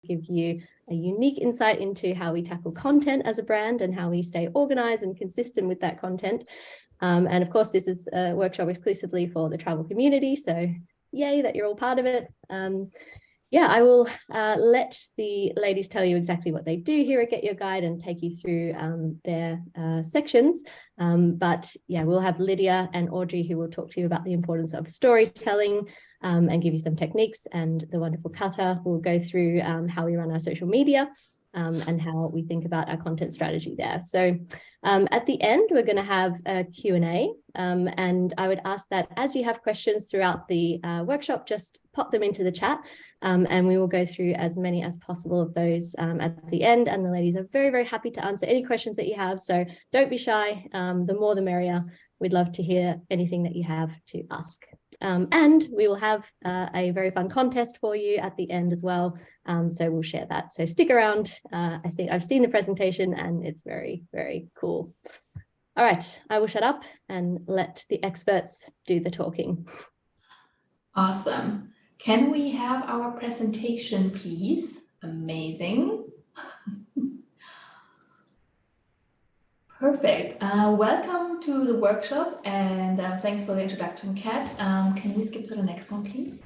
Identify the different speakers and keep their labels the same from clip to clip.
Speaker 1: give you a unique insight into how we tackle content as a brand and how we stay organized and consistent with that content. And of course, this is a workshop exclusively for the travel community. So yay that you're all part of it. Yeah, I will let the ladies tell you exactly what they do here at Get Your Guide and take you through their sections. But yeah, we'll have Lydia and Audrey who will talk to you about the importance of storytelling and give you some techniques. And the wonderful Kata will go through how we run our social media and how we think about our content strategy there. So at the end, we're going to have a Q&A. And I would ask that as you have questions throughout the workshop, just pop them into the chat. And we will go through as many as possible of those at the end. And the ladies are very, very happy to answer any questions that you have. So don't be shy. The more the merrier. We'd love to hear anything that you have to ask. And we will have a very fun contest for you at the end as well. So we'll share that. So stick around. I think I've seen the presentation and it's very, very cool. All right, I will shut up and let the experts do the talking.
Speaker 2: Awesome. Can we have our presentation, please? Amazing. Perfect. Welcome to the workshop and thanks for the introduction, Kat. Can we skip to the next one, please?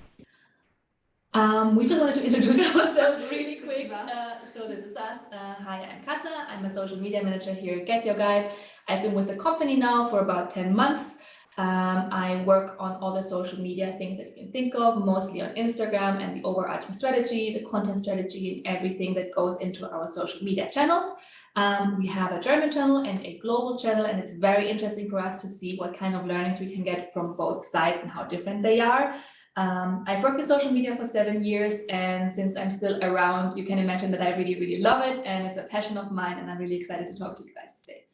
Speaker 2: We just wanted to introduce ourselves really quick. So this is us. Hi, I'm Katla. I'm a social media manager here at Get Your Guide. I've been with the company now for about 10 months. I work on all the social media things that you can think of, mostly on Instagram and the overarching strategy, the content strategy, and everything that goes into our social media channels. We have a German channel and a global channel, and it's very interesting for us to see what kind of learnings we can get from both sides and how different they are. I've worked in social media for 7 years, and since I'm still around, you can imagine that I really, really love it, and it's a passion of mine, and I'm really excited to talk to you guys today.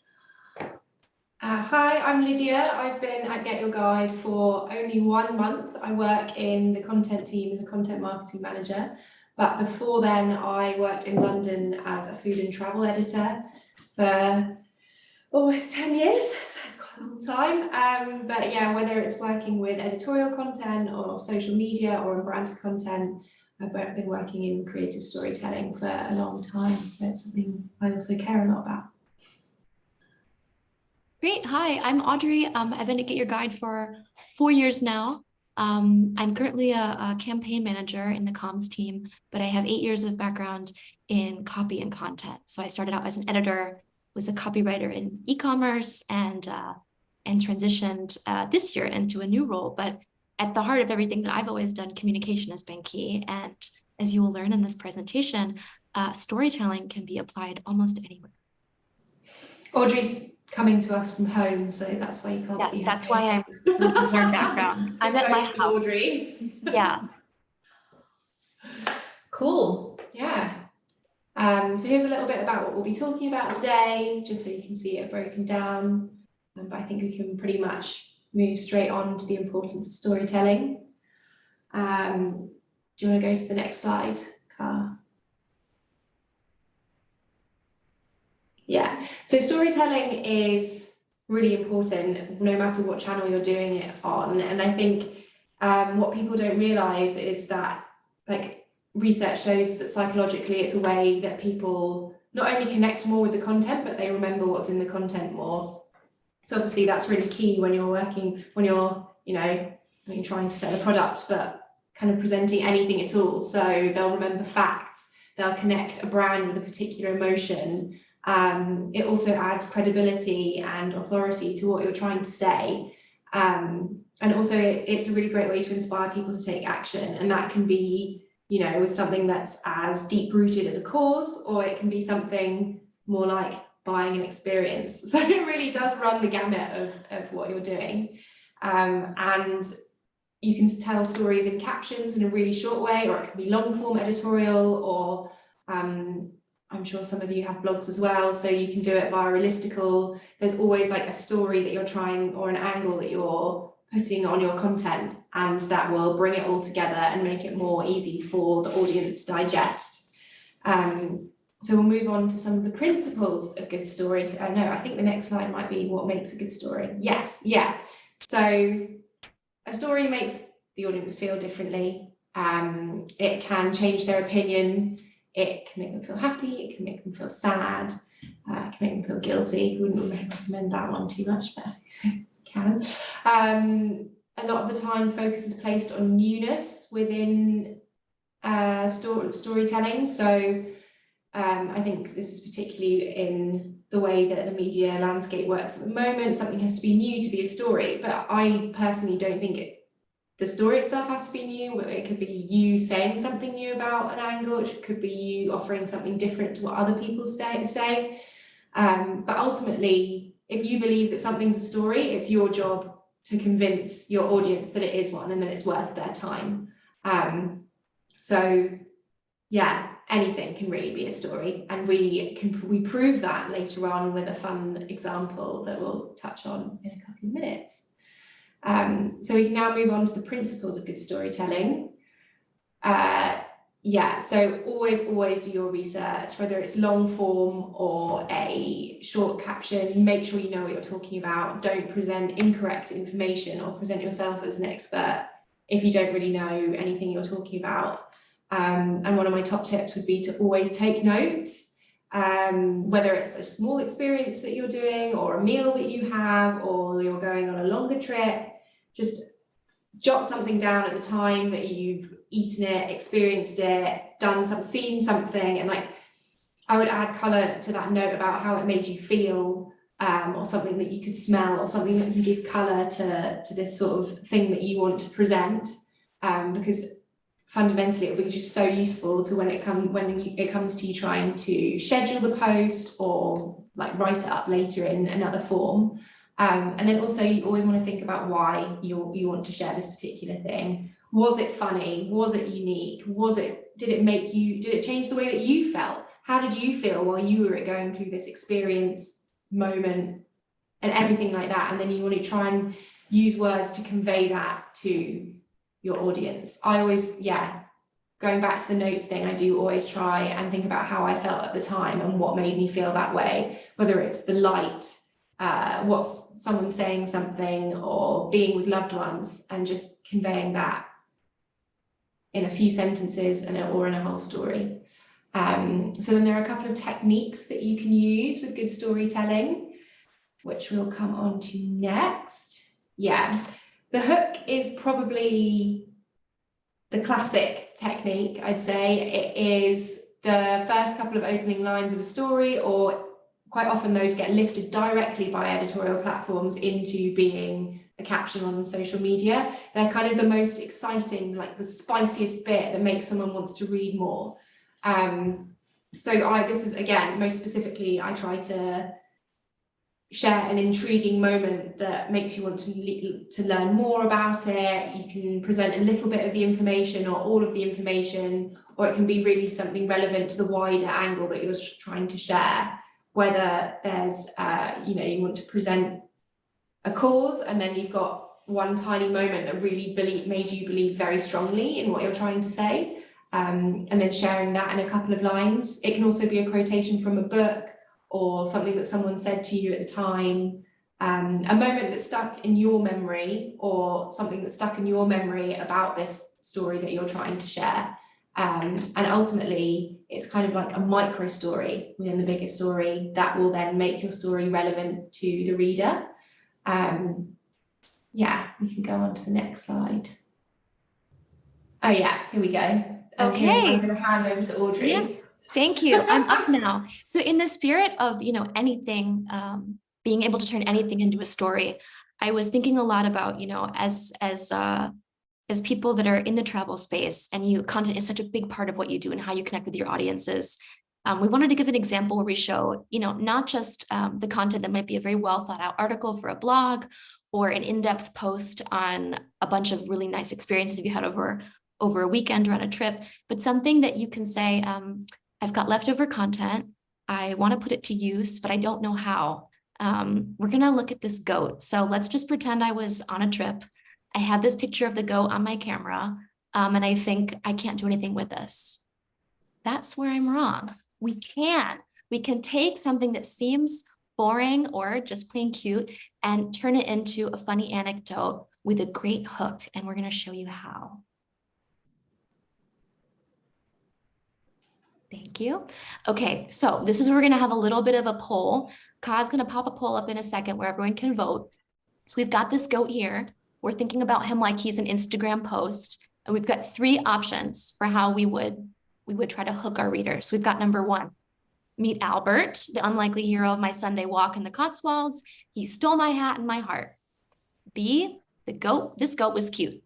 Speaker 3: Hi, I'm Lydia. I've been at Get Your Guide for only 1 month. I work in the content team as a content marketing manager. But before then, I worked in London as a food and travel editor for almost 10 years. So it's quite a long time. But yeah, whether it's working with editorial content or social media or in branded content, I've been working in creative storytelling for a long time. So it's something I also care a lot about.
Speaker 4: Great. Hi, I'm Audrey. I've been at Get Your Guide for 4 years now. I'm currently a campaign manager in the comms team, but I have 8 years of background in copy and content. So I started out as an editor, was a copywriter in e-commerce, and transitioned this year into a new role. But at the heart of everything that I've always done, communication has been key. And as you will learn in this presentation, storytelling can be applied almost anywhere.
Speaker 3: Audrey's coming to us from home, so that's why you can't see her.
Speaker 4: That's why I'm in her background. I'm at my house.
Speaker 3: Audrey.
Speaker 4: Yeah.
Speaker 3: Cool. Yeah. So here's a little bit about what we'll be talking about today, just so you can see it broken down. But I think we can pretty much move straight on to the importance of storytelling. Do you want to go to the next slide, Car? Yeah, so storytelling is really important no matter what channel you're doing it on. And I think what people don't realize is that, like, research shows that psychologically it's a way that people not only connect more with the content, but they remember what's in the content more. So obviously that's really key when you're working, when you're, trying to sell a product, but kind of presenting anything at all. So they'll remember facts, they'll connect a brand with a particular emotion. It also adds credibility and authority to what you're trying to say. And also it's a really great way to inspire people to take action. And that can be, with something that's as deep rooted as a cause, or it can be something more like buying an experience. So it really does run the gamut of what you're doing. And you can tell stories in captions in a really short way, or it can be long form editorial, or I'm sure some of you have blogs as well, so you can do it via a listicle. There's always like a story that you're trying, or an angle that you're putting on your content, and that will bring it all together and make it more easy for the audience to digest. So we'll move on to some of the principles of good story. No, I think the next slide might be what makes a good story. Yes, yeah. So a story makes the audience feel differently. It can change their opinion. It can make them feel happy, it can make them feel sad, it can make them feel guilty. Wouldn't recommend that one too much, but can. A lot of the time focus is placed on newness within storytelling. So I think this is particularly in the way that the media landscape works at the moment. Something has to be new to be a story, but I personally don't think the story itself has to be new. It could be you saying something new about an angle. It could be you offering something different to what other people say. But ultimately, if you believe that something's a story, it's your job to convince your audience that it is one and that it's worth their time. So yeah, anything can really be a story, and we prove that later on with a fun example that we'll touch on in a couple of minutes. So we can now move on to the principles of good storytelling. Yeah, so always do your research, whether it's long form or a short caption. Make sure you know what you're talking about. Don't present incorrect information or present yourself as an expert if you don't really know anything you're talking about. And one of my top tips would be to always take notes, whether it's a small experience that you're doing or a meal that you have, or you're going on a longer trip. Just jot something down at the time that you've eaten it, experienced it, seen something, and like I would add colour to that note about how it made you feel, or something that you could smell, or something that can give colour to this sort of thing that you want to present, because fundamentally it will be just so useful to when it comes to you trying to schedule the post or like write it up later in another form. And then also you always want to think about why you want to share this particular thing. Was it funny? Was it unique? Did it change the way that you felt? How did you feel while you were going through this experience, moment, and everything like that? And then you want to try and use words to convey that to your audience. I always, going back to the notes thing, I do always try and think about how I felt at the time and what made me feel that way, whether it's the light, what's someone saying something, or being with loved ones, and just conveying that in a few sentences or in a whole story. So then there are a couple of techniques that you can use with good storytelling, which we'll come on to next. Yeah, the hook is probably the classic technique, I'd say. It is the first couple of opening lines of a story, or quite often those get lifted directly by editorial platforms into being a caption on social media. They're kind of the most exciting, like the spiciest bit that makes someone wants to read more. So this is, again, most specifically, I try to share an intriguing moment that makes you want to learn more about it. You can present a little bit of the information or all of the information, or it can be really something relevant to the wider angle that you're trying to share. Whether there's, you want to present a cause, and then you've got one tiny moment that really made you believe very strongly in what you're trying to say, and then sharing that in a couple of lines. It can also be a quotation from a book, or something that someone said to you at the time, a moment that stuck in your memory, or something that stuck in your memory about this story that you're trying to share. And ultimately, it's kind of like a micro story within the bigger story that will then make your story relevant to the reader. We can go on to the next slide. Oh yeah, here we go.
Speaker 4: Okay.
Speaker 3: I'm going to hand over to Audrey.
Speaker 4: Yeah. Thank you. I'm up now. So in the spirit of, anything, being able to turn anything into a story, I was thinking a lot about, as people that are in the travel space, and content is such a big part of what you do and how you connect with your audiences. We wanted to give an example where we show, not just the content that might be a very well thought out article for a blog, or an in-depth post on a bunch of really nice experiences you had over a weekend or on a trip, but something that you can say, I've got leftover content. I want to put it to use, but I don't know how. We're going to look at this goat. So let's just pretend I was on a trip. I have this picture of the goat on my camera, and I think I can't do anything with this. That's where I'm wrong. We can take something that seems boring or just plain cute and turn it into a funny anecdote with a great hook. And we're going to show you how. Thank Thank you. Okay, so this is where we're going to have a little bit of a poll. Ka's going to pop a poll up in a second where everyone can vote. So we've got this goat here. We're thinking about him like he's an Instagram post. And we've got 3 options for how we would try to hook our readers. We've got number 1, meet Albert, the unlikely hero of my Sunday walk in the Cotswolds. He stole my hat and my heart. B, this goat was cute.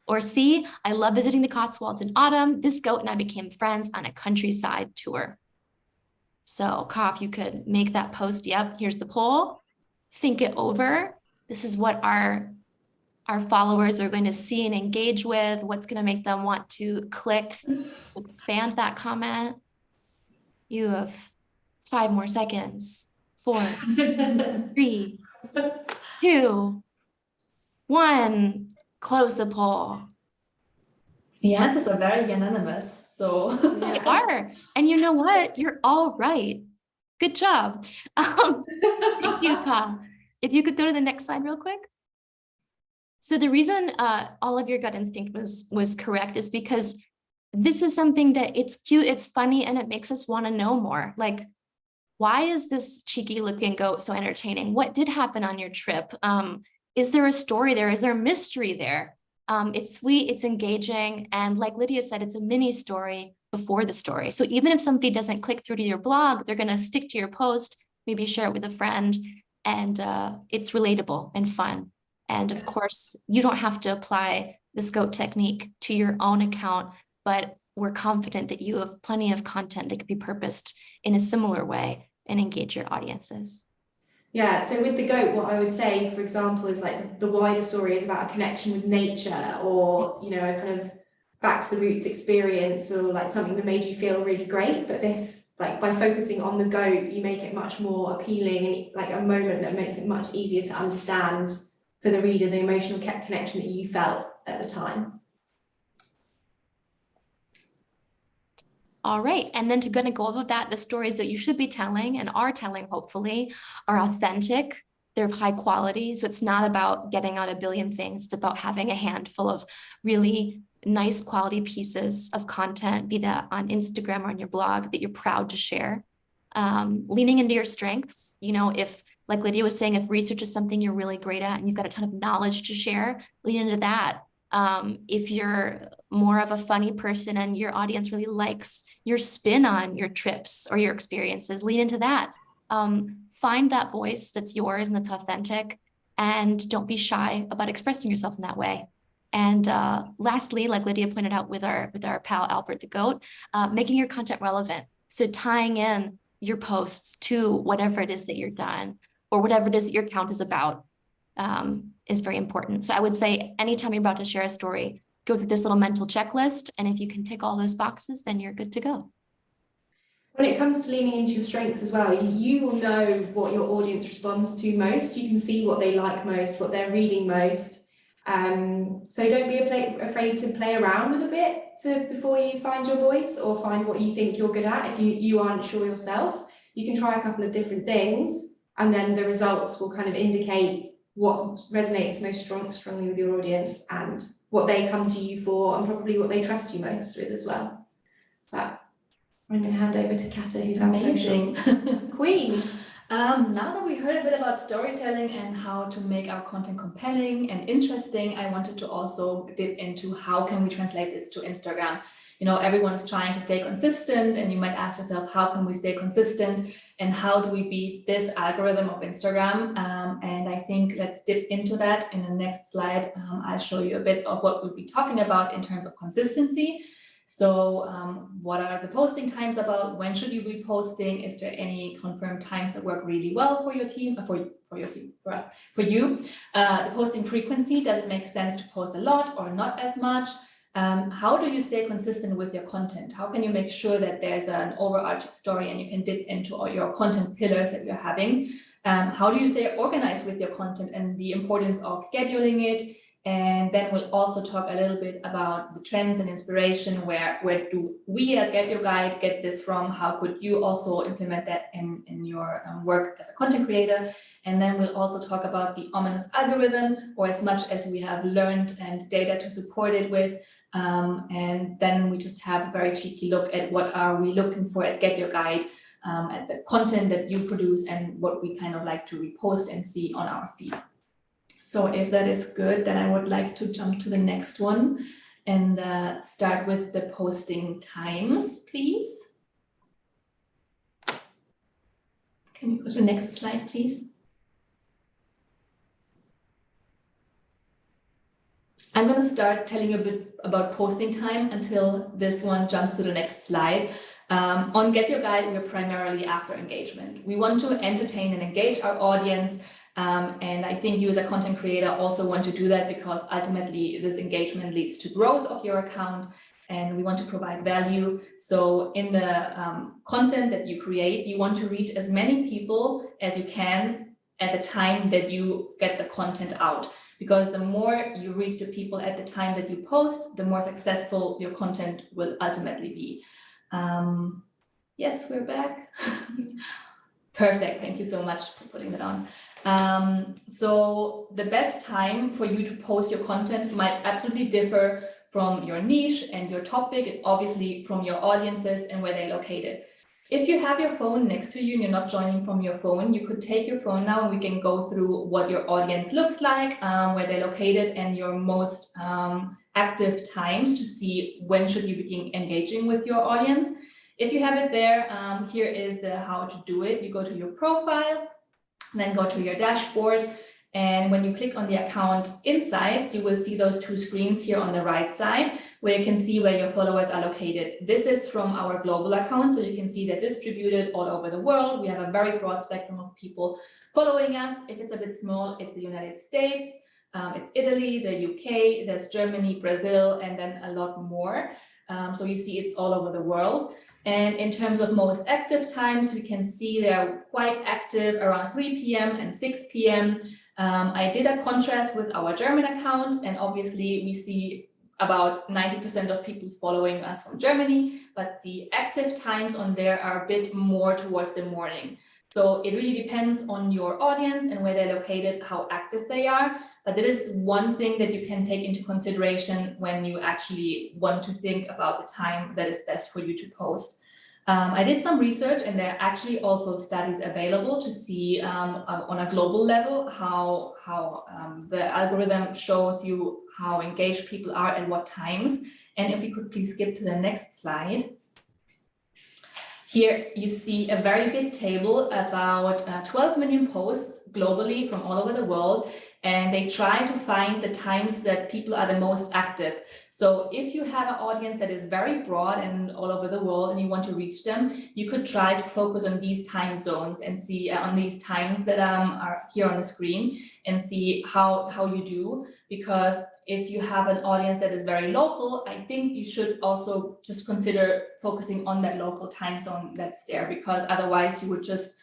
Speaker 4: Or C, I love visiting the Cotswolds in autumn. This goat and I became friends on a countryside tour. So Ka, if you could make that post. Yep, here's the poll. Think it over. This is what our followers are going to see and engage with, what's going to make them want to click, expand that comment. You have 5 more seconds. 4, 3, 2, 1. Close the poll.
Speaker 2: The answers are very unanimous, so
Speaker 4: They are. And you know what? You're all right. Good job. Thank you, Ka. If you could go to the next slide real quick. So the reason all of your gut instinct was correct is because this is something that it's cute, it's funny, and it makes us want to know more. Like, why is this cheeky looking goat so entertaining? What did happen on your trip? Is there a story there? Is there a mystery there? It's sweet, it's engaging, and like Lydia said, it's a mini story before the story. So even if somebody doesn't click through to your blog, they're going to stick to your post, maybe share it with a friend, and it's relatable and fun. And of course, you don't have to apply this goat technique to your own account, but we're confident that you have plenty of content that could be purposed in a similar way and engage your audiences.
Speaker 3: Yeah, so with the goat, what I would say, for example, is like the wider story is about a connection with nature, or, you know, a kind of back to the roots experience, or like something that made you feel really great. But this, like, by focusing on the goat, you make it much more appealing and like a moment that makes it much easier to understand for the reader, the emotional connection that you felt at the time.
Speaker 4: All right, and then to go over that, the stories that you should be telling and are telling, hopefully, are authentic, they're of high quality. So it's not about getting out a billion things, it's about having a handful of really nice quality pieces of content, be that on Instagram or on your blog, that you're proud to share. Leaning into your strengths, you know, if, like Lydia was saying, if research is something you're really great at and you've got a ton of knowledge to share, lean into that. If you're more of a funny person and your audience really likes your spin on your trips or your experiences, lean into that. Find that voice that's yours and that's authentic, and don't be shy about expressing yourself in that way. And lastly, like Lydia pointed out with our pal Albert the goat, making your content relevant. So tying in your posts to whatever it is that you're done or whatever it is that your account is about. Is very important. So I would say anytime you're about to share a story, go through this little mental checklist, and if you can tick all those boxes, then you're good to go.
Speaker 3: When it comes to leaning into your strengths as well, you will know what your audience responds to most. You can see what they like most, what they're reading most. So don't be afraid to play around with a bit before you find your voice or find what you think you're good at. If you aren't sure yourself, you can try a couple of different things, and then the results will kind of indicate what resonates most strongly with your audience and what they come to you for, and probably what they trust you most with as well. So I'm going to hand over to Kata, who's our social queen.
Speaker 2: Now that we heard a bit about storytelling and how to make our content compelling and interesting, I wanted to also dip into how can we translate this to Instagram. You know, everyone's trying to stay consistent, and you might ask yourself, how can we stay consistent and how do we beat this algorithm of Instagram? And I think let's dip into that in the next slide. I'll show you a bit of what we'll be talking about in terms of consistency. So what are the posting times about? When should you be posting? Is there any confirmed times that work really well for your team, for us, for you? The posting frequency, does it make sense to post a lot or not as much? How do you stay consistent with your content? How can you make sure that there's an overarching story and you can dip into all your content pillars that you're having? How do you stay organized with your content and the importance of scheduling it? And then we'll also talk a little bit about the trends and inspiration. Where do we as Get Your Guide get this from? How could you also implement that in your work as a content creator? And then we'll also talk about the ominous algorithm, or as much as we have learned and data to support it with, And then we just have a very cheeky look at what are we looking for at Get Your Guide, at the content that you produce and what we kind of like to repost and see on our feed. So if that is good, then I would like to jump to the next one and start with the posting times, please. Can you go to the next slide, please? I'm going to start telling you a bit about posting time until this one jumps to the next slide. On Get Your Guide, we're primarily after engagement. We want to entertain and engage our audience. And I think you as a content creator also want to do that because ultimately this engagement leads to growth of your account and we want to provide value. So in the content that you create, you want to reach as many people as you can at the time that you get the content out. Because the more you reach the people at the time that you post, the more successful your content will ultimately be. Yes, we're back. Perfect. Thank you so much for putting that on. So the best time for you to post your content might absolutely differ from your niche and your topic, and obviously from your audiences and where they're located. If you have your phone next to you and you're not joining from your phone, you could take your phone now and we can go through what your audience looks like, where they're located and your most active times to see when should you begin engaging with your audience. If you have it there, here is the how to do it. You go to your profile, then go to your dashboard. And when you click on the account insights, you will see those two screens here on the right side, where you can see where your followers are located. This is from our global account, so you can see they're distributed all over the world. We have a very broad spectrum of people following us. If it's a bit small, it's the United States, it's Italy, the UK, there's Germany, Brazil, and then a lot more. So you see it's all over the world. And in terms of most active times, we can see they're quite active around 3 p.m. and 6 p.m. I did a contrast with our German account, and obviously we see about 90% of people following us from Germany, but the active times on there are a bit more towards the morning. So it really depends on your audience and where they're located, how active they are. But that is one thing that you can take into consideration when you actually want to think about the time that is best for you to post. I did some research, and there are actually also studies available to see on a global level how the algorithm shows you how engaged people are at what times. And if we could please skip to the next slide. Here you see a very big table about 12 million posts globally from all over the world, and they try to find the times that people are the most active. So if you have an audience that is very broad and all over the world and you want to reach them, you could try to focus on these time zones and see on these times that are here on the screen and see how you do. Because if you have an audience that is very local, I think you should also just consider focusing on that local time zone that's there, because otherwise you would just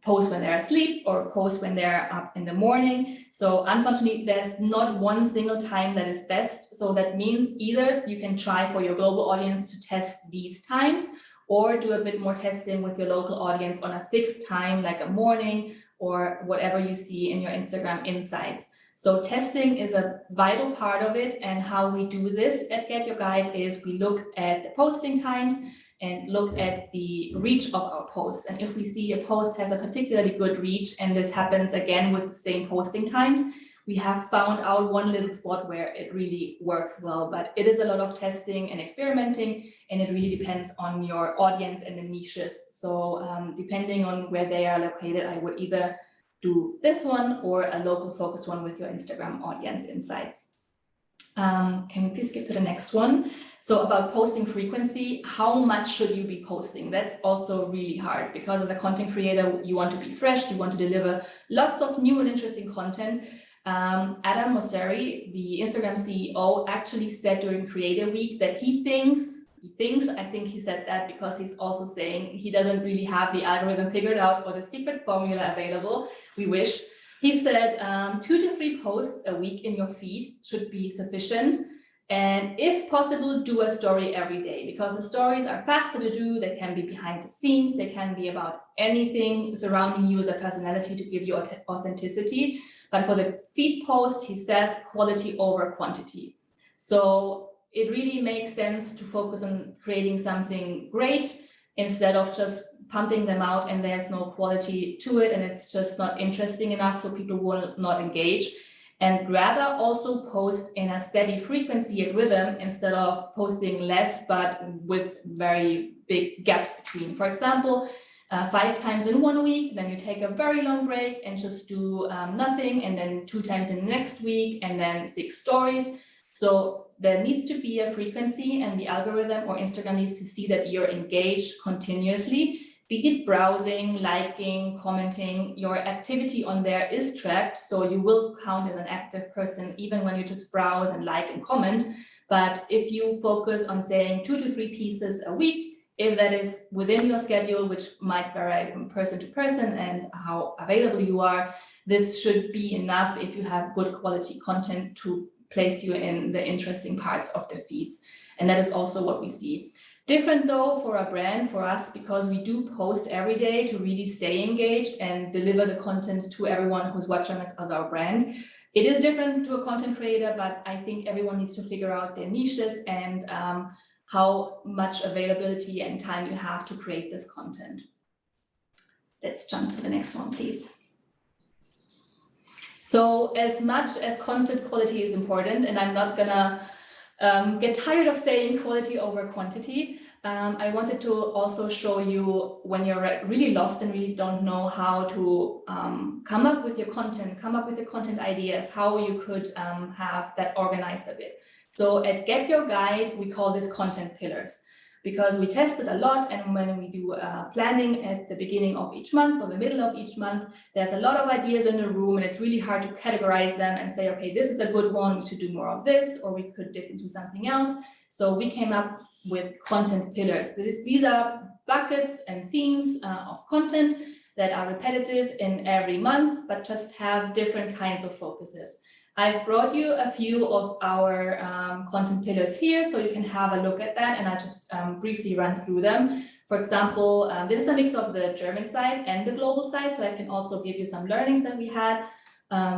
Speaker 2: post when they're asleep or post when they're up in the morning. So unfortunately, there's not one single time that is best. So that means either you can try for your global audience to test these times, or do a bit more testing with your local audience on a fixed time, like a morning or whatever you see in your Instagram insights. So testing is a vital part of it. And how we do this at Get Your Guide is we look at the posting times and look at the reach of our posts. And if we see a post has a particularly good reach, and this happens again with the same posting times, we have found out one little spot where it really works well. But it is a lot of testing and experimenting, and it really depends on your audience and the niches. So depending on where they are located, I would either do this one or a local focused one with your Instagram audience insights. Can we please skip to the next one? So about posting frequency, how much should you be posting? That's also really hard, because as a content creator, you want to be fresh, you want to deliver lots of new and interesting content. Adam Mosseri, the Instagram CEO, actually said during Creator Week that he thinks, I think he said that because he's also saying he doesn't really have the algorithm figured out or the secret formula available. We wish. He said 2 to 3 posts a week in your feed should be sufficient. And if possible, do a story every day, because the stories are faster to do. They can be behind the scenes. They can be about anything surrounding you as a personality to give you authenticity. But for the feed post, he says quality over quantity. So it really makes sense to focus on creating something great instead of just pumping them out and there's no quality to it and it's just not interesting enough, so people will not engage. And rather also post in a steady frequency and rhythm instead of posting less but with very big gaps between. For example, 5 times in 1 week, then you take a very long break and just do nothing, and then 2 times in the next week, and then 6 stories. So there needs to be a frequency, and the algorithm or Instagram needs to see that you're engaged continuously. Be it browsing, liking, commenting, your activity on there is tracked, so you will count as an active person even when you just browse and like and comment. But if you focus on saying 2 to 3 pieces a week, if that is within your schedule, which might vary from person to person and how available you are, this should be enough if you have good quality content to place you in the interesting parts of the feeds. And that is also what we see. Different though for a brand, for us, because we do post every day to really stay engaged and deliver the content to everyone who's watching us as our brand. It is different to a content creator, but I think everyone needs to figure out their niches and how much availability and time you have to create this content. Let's jump to the next one, please. So as much as content quality is important, and I'm not gonna get tired of saying quality over quantity, I wanted to also show you when you're really lost and really don't know how to come up with your content ideas, how you could have that organized a bit. So at GetYourGuide, we call this content pillars, because we tested a lot, and when we do planning at the beginning of each month or the middle of each month, there's a lot of ideas in the room, and it's really hard to categorize them and say, okay, this is a good one, we should do more of this, or we could dip into something else. So we came up with content pillars. These are buckets and themes of content that are repetitive in every month, but just have different kinds of focuses. I've brought you a few of our content pillars here, so you can have a look at that, and I'll just briefly run through them. For example, this is a mix of the German side and the global side, so I can also give you some learnings that we had.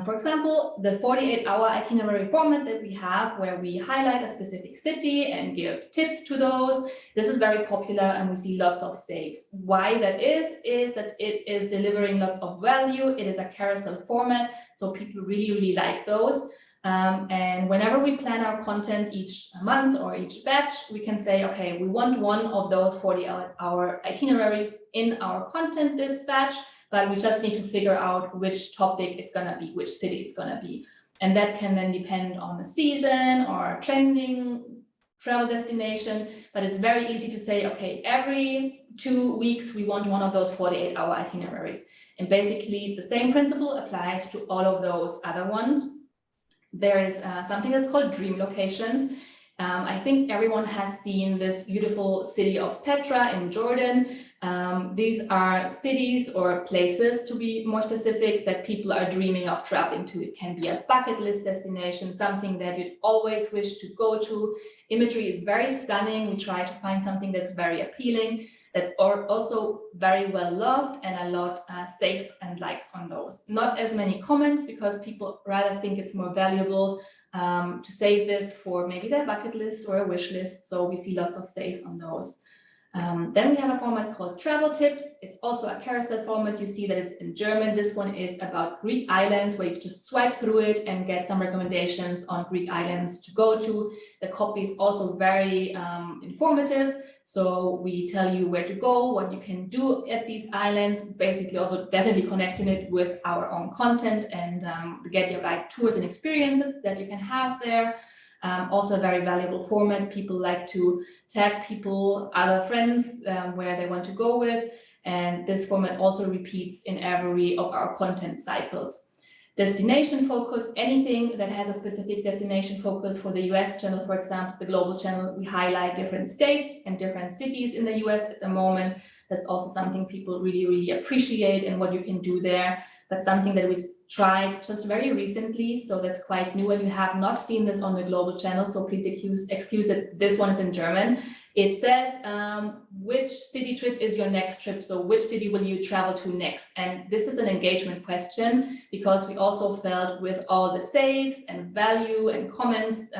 Speaker 2: For example, the 48-hour itinerary format that we have, where we highlight a specific city and give tips to those. This is very popular and we see lots of saves. Why that is that it is delivering lots of value. It is a carousel format, so people really, really like those. And whenever we plan our content each month or each batch, we can say, okay, we want one of those 48-hour itineraries in our content this batch, but we just need to figure out which topic it's going to be, which city it's going to be. And that can then depend on the season or trending travel destination, but it's very easy to say, okay, every 2 weeks, we want one of those 48-hour itineraries. And basically the same principle applies to all of those other ones. There is something that's called dream locations. I think everyone has seen this beautiful city of Petra in Jordan. These are cities or places, to be more specific, that people are dreaming of traveling to. It can be a bucket list destination, something that you'd always wish to go to. Imagery is very stunning. We try to find something that's very appealing, that's also very well loved, and a lot saves and likes on those. Not as many comments, because people rather think it's more valuable to save this for maybe their bucket list or a wish list. So we see lots of saves on those. Then we have a format called travel tips. It's also a carousel format. You see that it's in German. This one is about Greek islands, where you just swipe through it and get some recommendations on Greek islands to go to. The copy is also very informative. So we tell you where to go, what you can do at these islands, basically also definitely connecting it with our own content and the Get Your Guide tours and experiences that you can have there. Also a very valuable format. People like to tag people, other friends, where they want to go with. And this format also repeats in every of our content cycles. Destination focus, anything that has a specific destination focus. For the US channel, for example, the global channel, we highlight different states and different cities in the US at the moment. That's also something people really, really appreciate and what you can do there. That's something that we tried just very recently, so that's quite new, and you have not seen this on the global channel, so please excuse that this one is in German. It says, which city trip is your next trip? So which city will you travel to next? And this is an engagement question, because we also felt with all the saves and value and comments,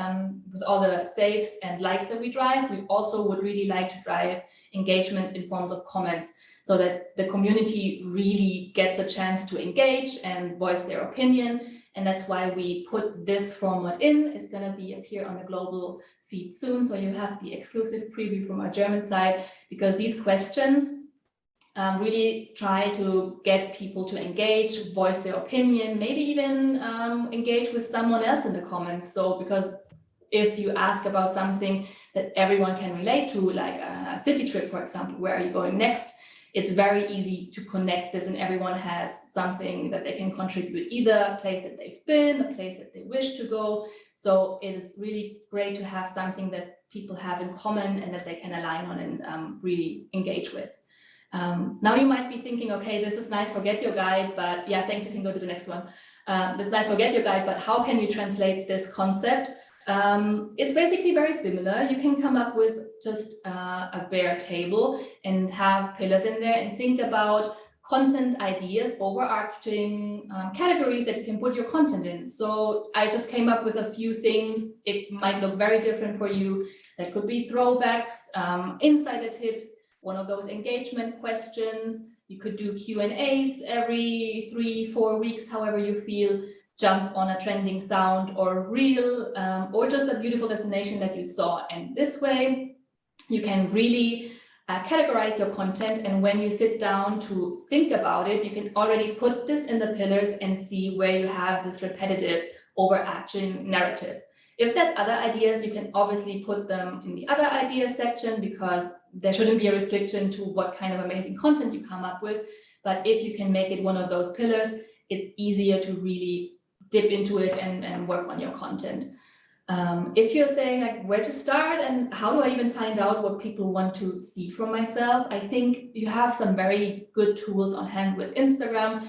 Speaker 2: with all the saves and likes that we drive, we also would really like to drive engagement in forms of comments, so that the community really gets a chance to engage and voice their opinion. And that's why we put this format in. It's going to be appear on the global feed soon. So you have the exclusive preview from our German side, because these questions really try to get people to engage, voice their opinion, maybe even engage with someone else in the comments. So because if you ask about something that everyone can relate to, like a city trip, for example, where are you going next? It's very easy to connect this, and everyone has something that they can contribute, either a place that they've been, a place that they wish to go. So it is really great to have something that people have in common and that they can align on and really engage with. Now you might be thinking, okay, this is nice for GetYourGuide, but yeah, thanks, you can go to the next one. It's nice for GetYourGuide, but how can you translate this concept? It's basically very similar. You can come up with just a bare table and have pillars in there and think about content ideas, overarching categories that you can put your content in. So I just came up with a few things. It might look very different for you. That could be throwbacks, insider tips, one of those engagement questions. You could do Q&As every 3-4 weeks, however you feel. Jump on a trending sound or reel, or just a beautiful destination that you saw. And this way you can really categorize your content. And when you sit down to think about it, you can already put this in the pillars and see where you have this repetitive overarching narrative. If there's other ideas, you can obviously put them in the other ideas section, because there shouldn't be a restriction to what kind of amazing content you come up with. But if you can make it one of those pillars, it's easier to really dip into it and work on your content. If you're saying like where to start and how do I even find out what people want to see from myself, I think you have some very good tools on hand with Instagram.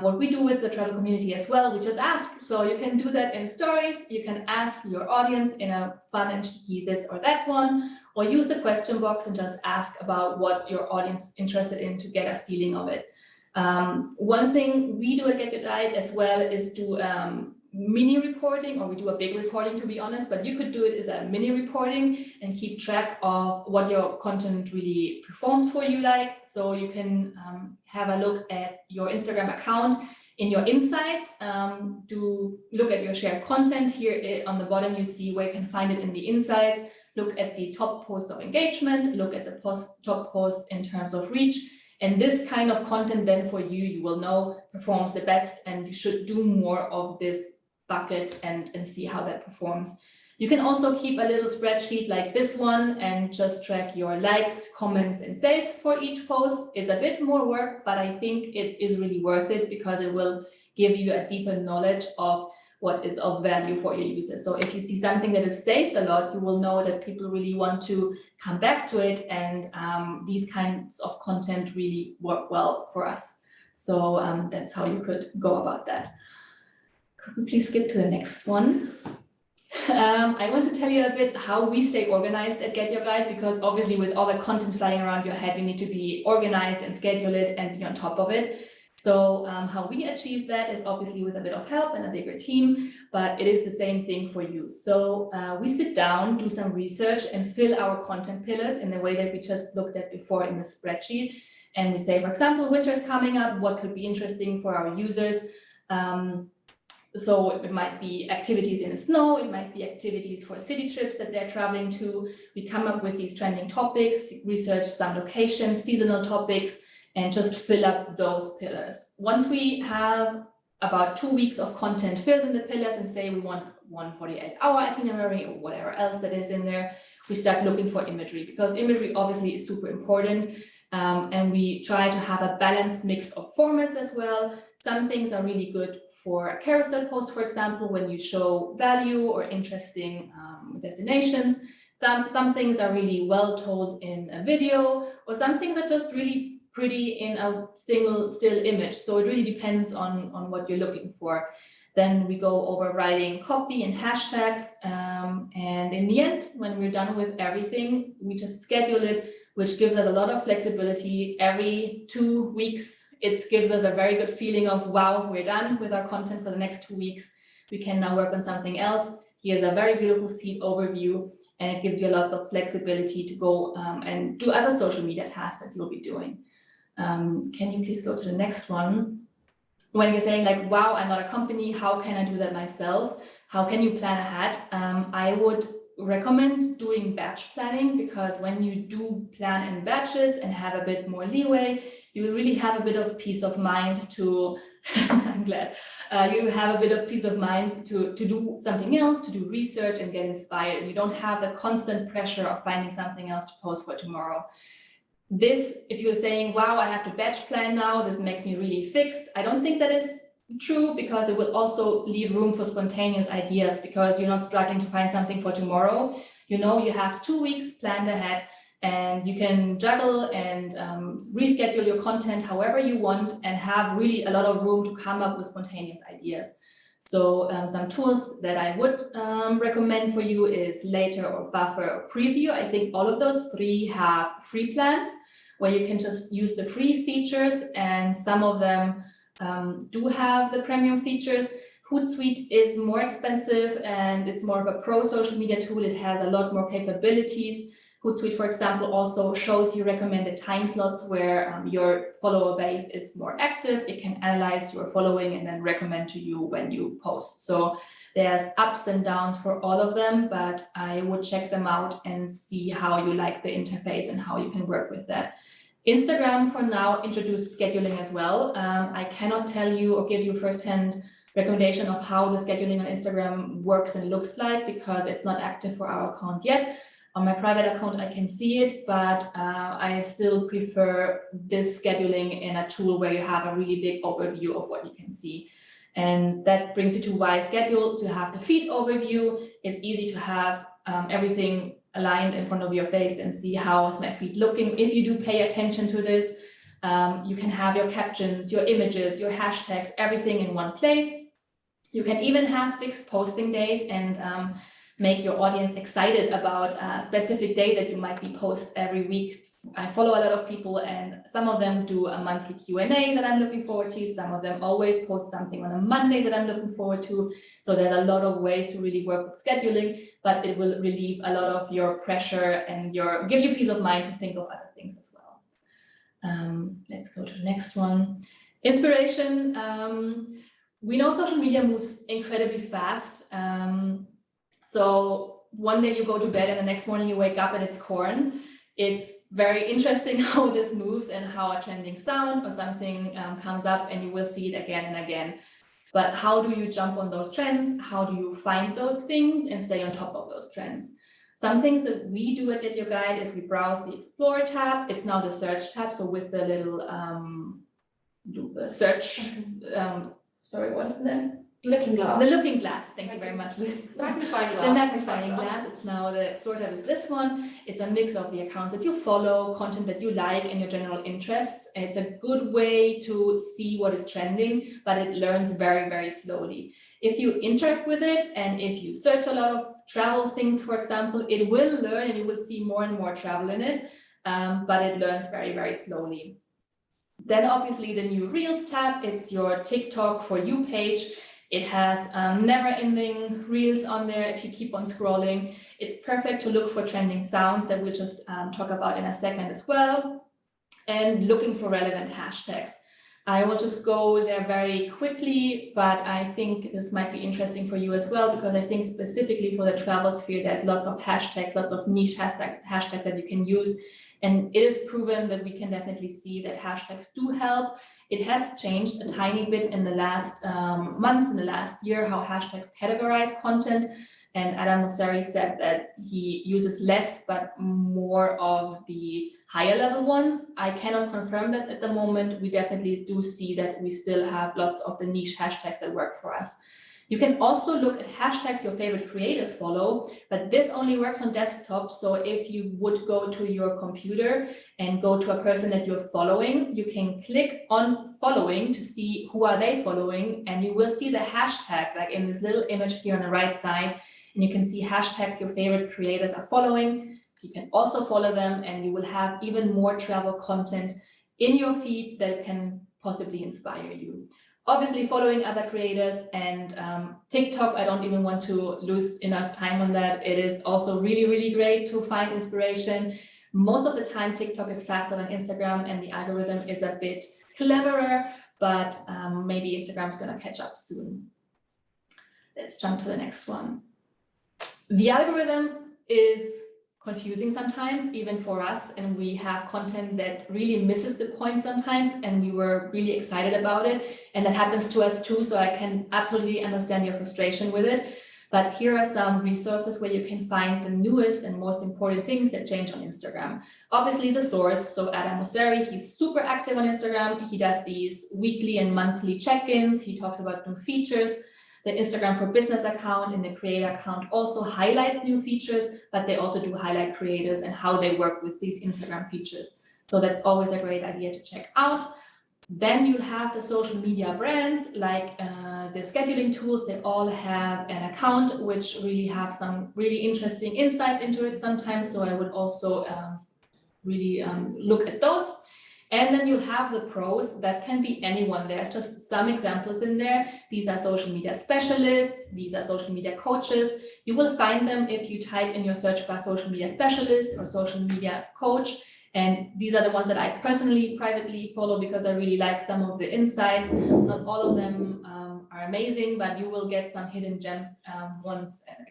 Speaker 2: What we do with the travel community as well, we just ask. So you can do that in stories. You can ask your audience in a fun and cheeky this or that one, or use the question box and just ask about what your audience is interested in to get a feeling of it. One thing we do at GetYourGuide as well is do mini reporting, or we do a big reporting, to be honest, but you could do it as a mini reporting and keep track of what your content really performs for you like. So you can have a look at your Instagram account in your insights, to look at your shared content. Here on the bottom, you see where you can find it in the insights. Look at the top posts of engagement, look at the top posts in terms of reach. And this kind of content then for you, you will know performs the best, and you should do more of this bucket and see how that performs. You can also keep a little spreadsheet like this one and just track your likes, comments, and saves for each post. It's a bit more work, but I think it is really worth it, because it will give you a deeper knowledge of what is of value for your users. So if you see something that is saved a lot, you will know that people really want to come back to it, and these kinds of content really work well for us. So that's how you could go about that. Could we please skip to the next one? I want to tell you a bit how we stay organized at GetYourGuide, because obviously with all the content flying around your head, you need to be organized and schedule it and be on top of it. So how we achieve that is obviously with a bit of help and a bigger team, but it is the same thing for you. So we sit down, do some research, and fill our content pillars in the way that we just looked at before in the spreadsheet. And we say, for example, winter's coming up, what could be interesting for our users? So it might be activities in the snow, it might be activities for city trips that they're traveling to. We come up with these trending topics, research some locations, seasonal topics, and just fill up those pillars. Once we have about 2 weeks of content filled in the pillars and say we want 148-hour itinerary or whatever else that is in there, we start looking for imagery, because imagery obviously is super important. And we try to have a balanced mix of formats as well. Some things are really good for a carousel post, for example, when you show value or interesting destinations. Some things are really well told in a video or some things are just really pretty in a single still image. So it really depends on what you're looking for. Then we go over writing copy and hashtags. And in the end, when we're done with everything, we just schedule it, which gives us a lot of flexibility. Every 2 weeks, it gives us a very good feeling of, wow, we're done with our content for the next 2 weeks. We can now work on something else. Here's a very beautiful feed overview, and it gives you lots of flexibility to go and do other social media tasks that you'll be doing. Can you please go to the next one? When you're saying like, wow, I'm not a company, how can I do that myself? How can you plan ahead? I would recommend doing batch planning, because when you do plan in batches and have a bit more leeway, you really have a bit of peace of mind to, I'm glad, you have a bit of peace of mind to do something else, to do research and get inspired. And you don't have the constant pressure of finding something else to post for tomorrow. This, if you're saying, wow, I have to batch plan now, that makes me really fixed, I don't think that is true, because it will also leave room for spontaneous ideas, because you're not struggling to find something for tomorrow. You know, you have 2 weeks planned ahead, and you can juggle and reschedule your content however you want, and have really a lot of room to come up with spontaneous ideas. So some tools that I would recommend for you is Later or Buffer or Preview. I think all of those 3 have free plans where you can just use the free features, and some of them do have the premium features. Hootsuite is more expensive, and it's more of a pro social media tool. It has a lot more capabilities. Hootsuite, for example, also shows you recommended time slots where your follower base is more active. It can analyze your following and then recommend to you when you post. So there's ups and downs for all of them, but I would check them out and see how you like the interface and how you can work with that. Instagram for now introduced scheduling as well. I cannot tell you or give you firsthand recommendation of how the scheduling on Instagram works and looks like, because it's not active for our account yet. On my private account, I can see it, but I still prefer this scheduling in a tool where you have a really big overview of what you can see. And that brings you to why schedule. So you have the feed overview. It's easy to have everything aligned in front of your face and see how is my feed looking. If you do pay attention to this, you can have your captions, your images, your hashtags, everything in one place. You can even have fixed posting days and make your audience excited about a specific day that you might be post every week. I follow a lot of people, and some of them do a monthly Q&A that I'm looking forward to. Some of them always post something on a Monday that I'm looking forward to. So there's a lot of ways to really work with scheduling, but it will relieve a lot of your pressure and give you peace of mind to think of other things as well. Let's go to the next one. Inspiration. We know social media moves incredibly fast. So one day you go to bed and the next morning you wake up and it's corn. It's very interesting how this moves and how a trending sound or something comes up, and you will see it again and again. But how do you jump on those trends? How do you find those things and stay on top of those trends? Some things that we do at GetYourGuide is we browse the Explore tab. It's now the search tab. So with the little search, sorry, what is the name?
Speaker 3: Looking glass.
Speaker 2: The looking glass, thank you very much.
Speaker 3: Magnifying glass.
Speaker 2: The magnifying glass. It's now the Explore tab is this one. It's a mix of the accounts that you follow, content that you like, and your general interests. It's a good way to see what is trending, but it learns very, very slowly. If you interact with it, and if you search a lot of travel things, for example, it will learn and you will see more and more travel in it, but it learns very, very slowly. Then obviously the new Reels tab, it's your TikTok For You page. It has never-ending reels on there if you keep on scrolling. It's perfect to look for trending sounds that we'll just talk about in a second as well. And looking for relevant hashtags. I will just go there very quickly, but I think this might be interesting for you as well, because I think specifically for the travel sphere, there's lots of hashtags, lots of niche hashtags that you can use. And it is proven that we can definitely see that hashtags do help. It has changed a tiny bit in the last months, in the last year, how hashtags categorize content. And Adam Mosseri said that he uses less, but more of the higher level ones. I cannot confirm that at the moment. We definitely do see that we still have lots of the niche hashtags that work for us. You can also look at hashtags your favorite creators follow, but this only works on desktop. So if you would go to your computer and go to a person that you're following, you can click on following to see who are they following, and you will see the hashtag like in this little image here on the right side, and you can see hashtags your favorite creators are following. You can also follow them, and you will have even more travel content in your feed that can possibly inspire you. Obviously, following other creators and TikTok, I don't even want to lose enough time on that. It is also really, really great to find inspiration. Most of the time, TikTok is faster than Instagram, and the algorithm is a bit cleverer, but maybe Instagram's going to catch up soon. Let's jump to the next one. The algorithm is confusing sometimes, even for us, and we have content that really misses the point sometimes, and we were really excited about it, and that happens to us too, so I can absolutely understand your frustration with it. But here are some resources where you can find the newest and most important things that change on Instagram. Obviously the source, so Adam Mosseri, he's super active on Instagram. He does these weekly and monthly check-ins. He talks about new features. The Instagram for Business account and the creator account also highlight new features, but they also do highlight creators and how they work with these Instagram features. So that's always a great idea to check out. Then you have the social media brands like the scheduling tools. They all have an account which really have some really interesting insights into it sometimes. So I would also really look at those. And then you have the pros. That can be anyone. There's just some examples in there. These are social media specialists. These are social media coaches. You will find them if you type in your search bar social media specialist or social media coach. And these are the ones that I personally, privately follow because I really like some of the insights. Not all of them are amazing, but you will get some hidden gems once and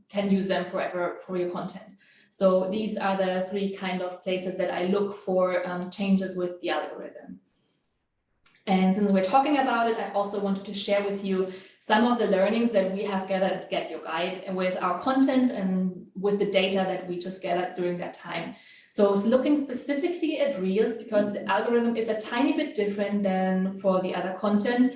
Speaker 2: can use them forever for your content. So these are the three kind of places that I look for changes with the algorithm. And since we're talking about it, I also wanted to share with you some of the learnings that we have gathered at GetYourGuide and with our content and with the data that we just gathered during that time. So looking specifically at Reels, because the algorithm is a tiny bit different than for the other content.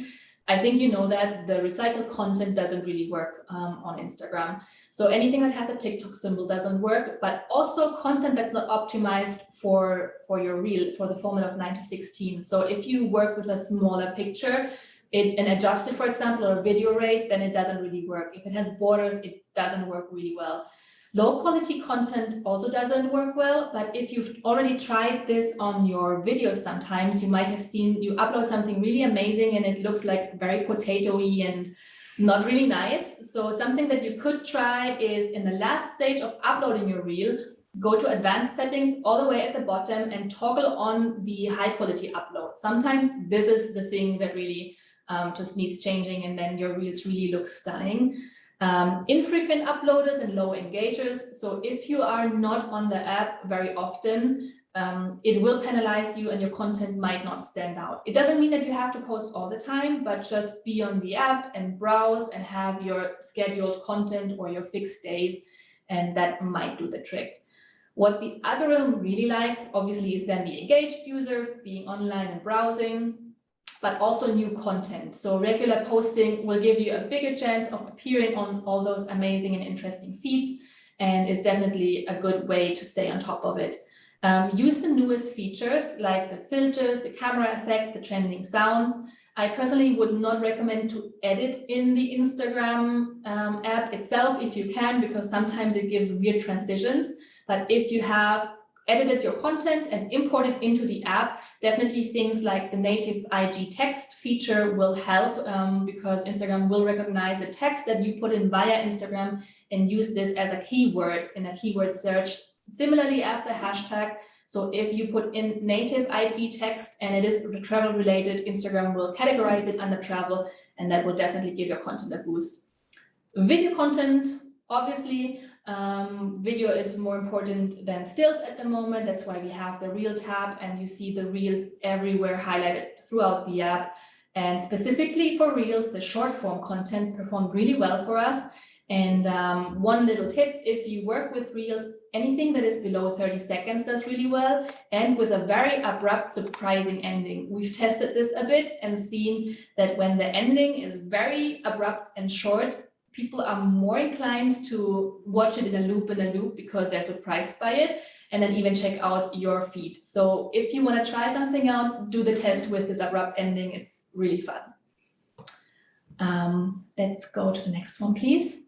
Speaker 2: I think you know that the recycled content doesn't really work on Instagram. So anything that has a TikTok symbol doesn't work, but also content that's not optimized for your reel, for the format of 9:16. So if you work with a smaller picture and adjust it, for example, or a video rate, then it doesn't really work. If it has borders, it doesn't work really well. Low quality content also doesn't work well, but if you've already tried this on your videos sometimes, you might have seen you upload something really amazing and it looks like very potato-y and not really nice. So something that you could try is in the last stage of uploading your reel, go to advanced settings all the way at the bottom and toggle on the high quality upload. Sometimes this is the thing that really just needs changing, and then your reels really look stunning. Infrequent uploaders and low engagers. So if you are not on the app very often, it will penalize you and your content might not stand out. It doesn't mean that you have to post all the time, but just be on the app and browse and have your scheduled content or your fixed days, and that might do the trick. What the algorithm really likes, obviously, is then the engaged user being online and browsing, but also new content. So regular posting will give you a bigger chance of appearing on all those amazing and interesting feeds, and is definitely a good way to stay on top of it. Use the newest features like the filters, the camera effects, the trending sounds. I personally would not recommend to edit in the Instagram app itself if you can, because sometimes it gives weird transitions. But if you have edited your content and imported into the app, definitely things like the native IG text feature will help, because Instagram will recognize the text that you put in via Instagram and use this as a keyword in a keyword search, similarly as the hashtag. So if you put in native IG text and it is travel related, Instagram will categorize it under travel, and that will definitely give your content a boost. Video content, obviously, video is more important than stills at the moment. That's why we have the reel tab, and you see the reels everywhere highlighted throughout the app. And specifically for reels, the short form content performed really well for us. And one little tip, if you work with Reels, anything that is below 30 seconds does really well, and with a very abrupt, surprising ending. We've tested this a bit and seen that when the ending is very abrupt and short, people are more inclined to watch it in a loop because they're surprised by it, and then even check out your feed. So if you want to try something out, do the test with this abrupt ending. It's really fun. Let's go to the next one, please.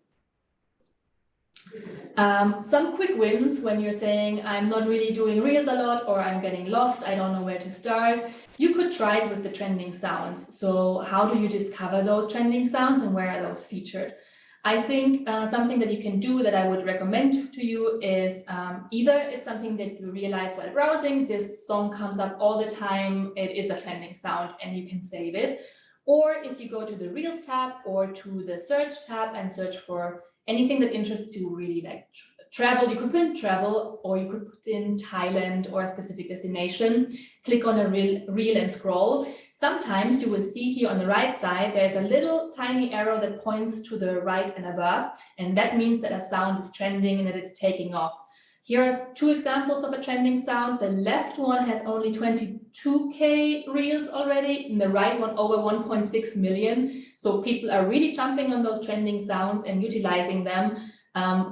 Speaker 2: Some quick wins when you're saying, I'm not really doing Reels a lot, or I'm getting lost, I don't know where to start. You could try it with the trending sounds. So how do you discover those trending sounds and where are those featured? I think something that you can do that I would recommend to you is either it's something that you realize while browsing, this song comes up all the time, it is a trending sound and you can save it. Or if you go to the Reels tab or to the search tab and search for anything that interests you, really, like travel, you could put in travel, or you could put in Thailand or a specific destination, click on a reel and scroll. Sometimes you will see here on the right side, there's a little tiny arrow that points to the right and above, and that means that a sound is trending and that it's taking off. Here are two examples of a trending sound. The left one has only 22K reels already, and the right one over 1.6 million. So people are really jumping on those trending sounds and utilizing them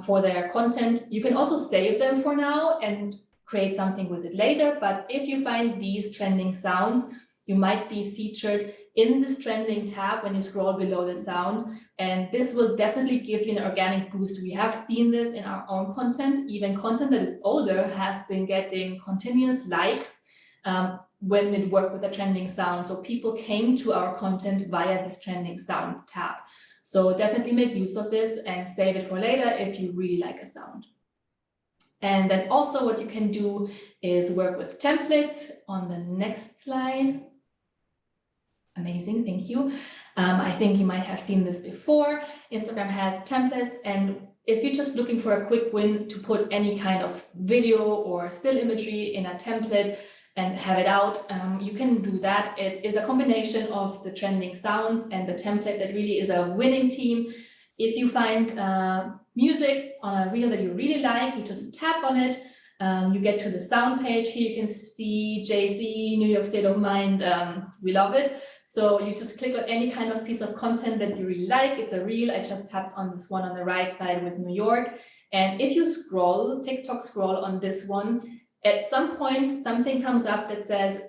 Speaker 2: for their content. You can also save them for now and create something with it later. But if you find these trending sounds, you might be featured in this trending tab when you scroll below the sound. And this will definitely give you an organic boost. We have seen this in our own content. Even content that is older has been getting continuous likes when it worked with a trending sound. So people came to our content via this trending sound tab. So definitely make use of this and save it for later if you really like a sound. And then also what you can do is work with templates on the next slide. Amazing, thank you. I think you might have seen this before. Instagram has templates, and if you're just looking for a quick win to put any kind of video or still imagery in a template and have it out, you can do that. It is a combination of the trending sounds and the template that really is a winning team. If you find music on a reel that you really like, you just tap on it. You get to the sound page. Here you can see Jay-Z, New York State of Mind. We love it. So you just click on any kind of piece of content that you really like. It's a reel. I just tapped on this one on the right side with New York. And if you scroll, TikTok scroll on this one, at some point, something comes up that says,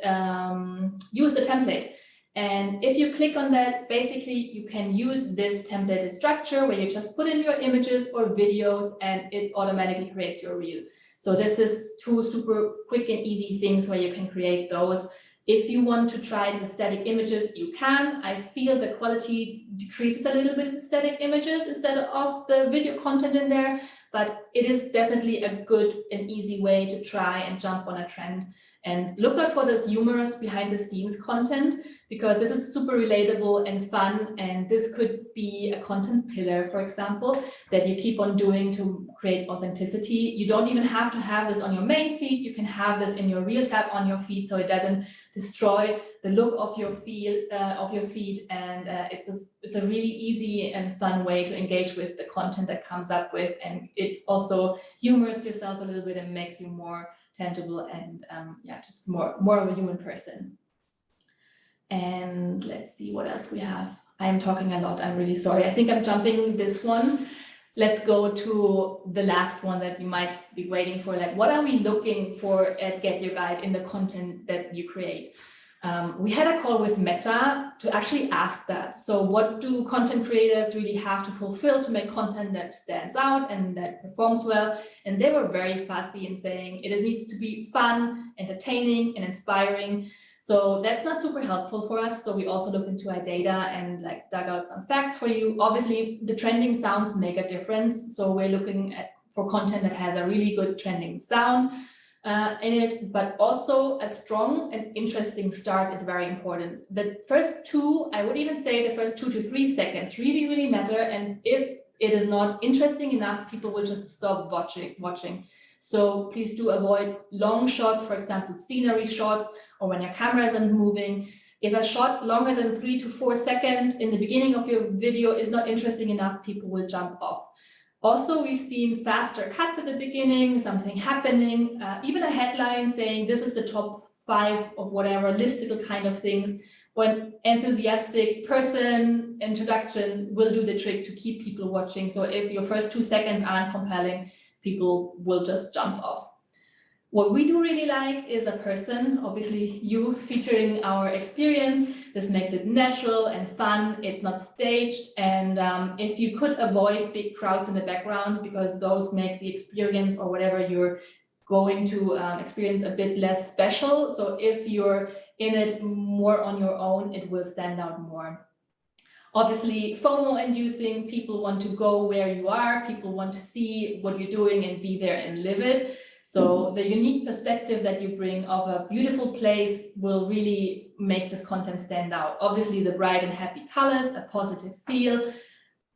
Speaker 2: use the template. And if you click on that, basically you can use this templated structure where you just put in your images or videos and it automatically creates your reel. So this is two super quick and easy things where you can create those. If you want to try it with static images, you can. I feel the quality decreases a little bit with static images instead of the video content in there, but it is definitely a good and easy way to try and jump on a trend. And look out for this humorous behind the scenes content, because this is super relatable and fun. And this could be a content pillar, for example, that you keep on doing to create authenticity. You don't even have to have this on your main feed. You can have this in your reel tab on your feed, so it doesn't destroy the look of your feed. And it's a really easy and fun way to engage with the content that comes up with, and it also humors yourself a little bit and makes you more tangible and just more of a human person. And let's see what else we have. I'm talking a lot, I'm really sorry. I think I'm jumping this one. Let's go to the last one that you might be waiting for. Like, what are we looking for at GetYourGuide in the content that you create? We had a call with Meta to actually ask that. So what do content creators really have to fulfill to make content that stands out and that performs well? And they were very fussy in saying it needs to be fun, entertaining, and inspiring. So that's not super helpful for us. So we also looked into our data and dug out some facts for you. Obviously, the trending sounds make a difference. So we're looking for content that has a really good trending sound in it, but also a strong and interesting start is very important. The first two, I would even say the first 2 to 3 seconds really, really matter. And if it is not interesting enough, people will just stop watching. So please do avoid long shots, for example, scenery shots, or when your camera isn't moving. If a shot longer than 3 to 4 seconds in the beginning of your video is not interesting enough, people will jump off. Also, we've seen faster cuts at the beginning, something happening, even a headline saying this is the top 5 of whatever, listicle kind of things. When enthusiastic person introduction will do the trick to keep people watching. So if your first 2 seconds aren't compelling, people will just jump off. What we do really like is a person, obviously you, featuring our experience. This makes it natural and fun. It's not staged. And if you could avoid big crowds in the background, because those make the experience or whatever you're going to experience a bit less special. So if you're in it more on your own, it will stand out more. Obviously, FOMO inducing, people want to go where you are, people want to see what you're doing and be there and live it. So the unique perspective that you bring of a beautiful place will really make this content stand out. Obviously, the bright and happy colors, a positive feel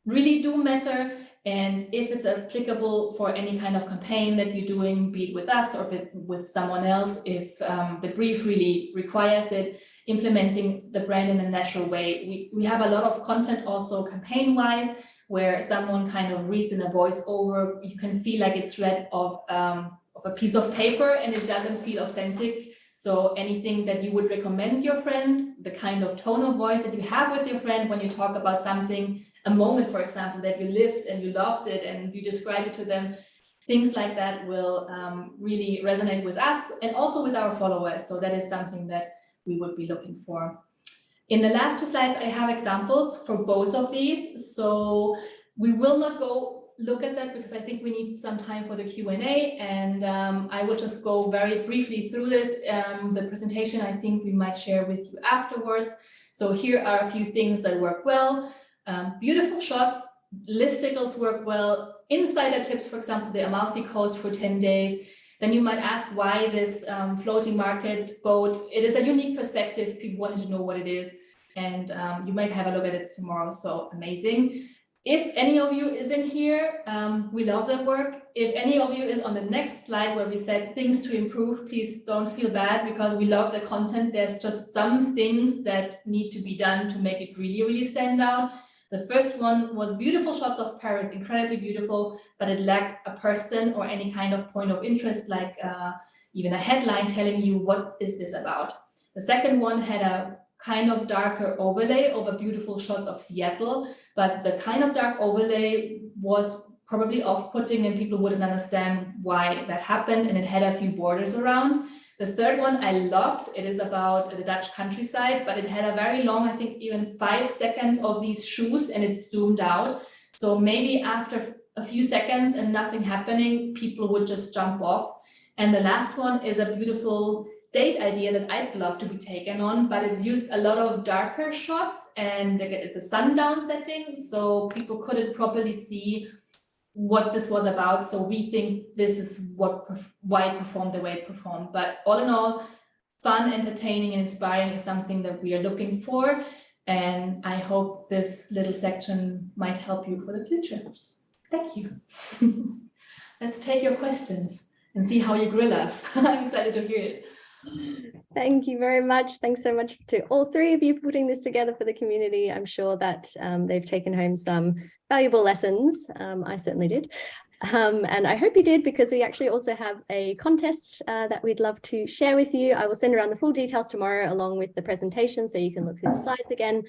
Speaker 2: really do matter. And if it's applicable for any kind of campaign that you're doing, be it with us or with someone else, if the brief really requires it, implementing the brand in a natural way. We have a lot of content also campaign-wise, where someone kind of reads in a voiceover. You can feel like it's read off of a piece of paper and it doesn't feel authentic. So anything that you would recommend your friend, the kind of tone of voice that you have with your friend when you talk about something, a moment, for example, that you lived and you loved it and you describe it to them, things like that will really resonate with us and also with our followers. So that is something that we would be looking for. In the last 2 slides, I have examples for both of these. So we will not go look at that because I think we need some time for the Q&A, and I will just go very briefly through this. The presentation I think we might share with you afterwards. So here are a few things that work well. Beautiful shots, listicles work well, insider tips, for example, the Amalfi Coast for 10 days. Then you might ask why this floating market boat. It is a unique perspective. People wanted to know what it is, and you might have a look at it tomorrow. So amazing. If any of you is in here, we love that work. If any of you is on the next slide where we said things to improve, please don't feel bad because we love the content. There's just some things that need to be done to make it really, really stand out. The first one was beautiful shots of Paris, incredibly beautiful, but it lacked a person or any kind of point of interest, like even a headline telling you what is this about. The second one had a kind of darker overlay over beautiful shots of Seattle, but the kind of dark overlay was probably off-putting and people wouldn't understand why that happened, and it had a few borders around. The third one I loved. It is about the Dutch countryside, but it had a very long, I think even 5 seconds of these shoes, and it zoomed out. So maybe after a few seconds and nothing happening, people would just jump off. And the last one is a beautiful date idea that I'd love to be taken on, but it used a lot of darker shots and it's a sundown setting, so people couldn't properly see what this was about. So we think this is why it performed the way it performed. But all in all, fun, entertaining, and inspiring is something that we are looking for. And I hope this little section might help you for the future. Thank you. Let's take your questions and see how you grill us. I'm excited to hear it.
Speaker 1: Thank you very much. Thanks so much to all 3 of you for putting this together for the community. I'm sure that they've taken home some valuable lessons. I certainly did. And I hope you did, because we actually also have a contest that we'd love to share with you. I will send around the full details tomorrow along with the presentation, so you can look through the slides again.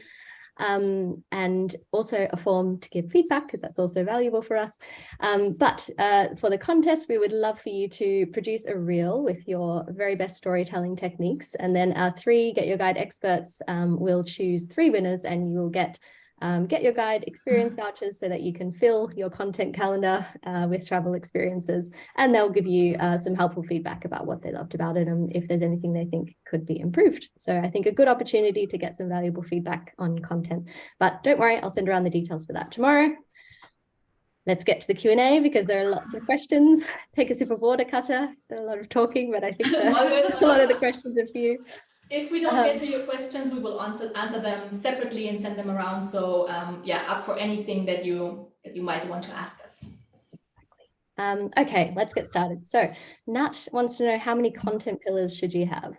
Speaker 1: And also a form to give feedback, because that's also valuable for us. But for the contest, we would love for you to produce a reel with your very best storytelling techniques. And then our 3 Get Your Guide experts will choose 3 winners, and you will get Get Your Guide experience vouchers so that you can fill your content calendar with travel experiences, and they'll give you some helpful feedback about what they loved about it and if there's anything they think could be improved. So I think a good opportunity to get some valuable feedback on content. But don't worry, I'll send around the details for that tomorrow. Let's get to the Q&A, because there are lots of questions. Take a sip of water, Cutter. There's a lot of talking, but I think a lot of the questions are for you.
Speaker 2: If we don't get to your questions, we will answer them separately and send them around. So yeah, up for anything that you might want to ask us.
Speaker 1: Exactly. Okay, let's get started. So Nat wants to know, how many content pillars should you have?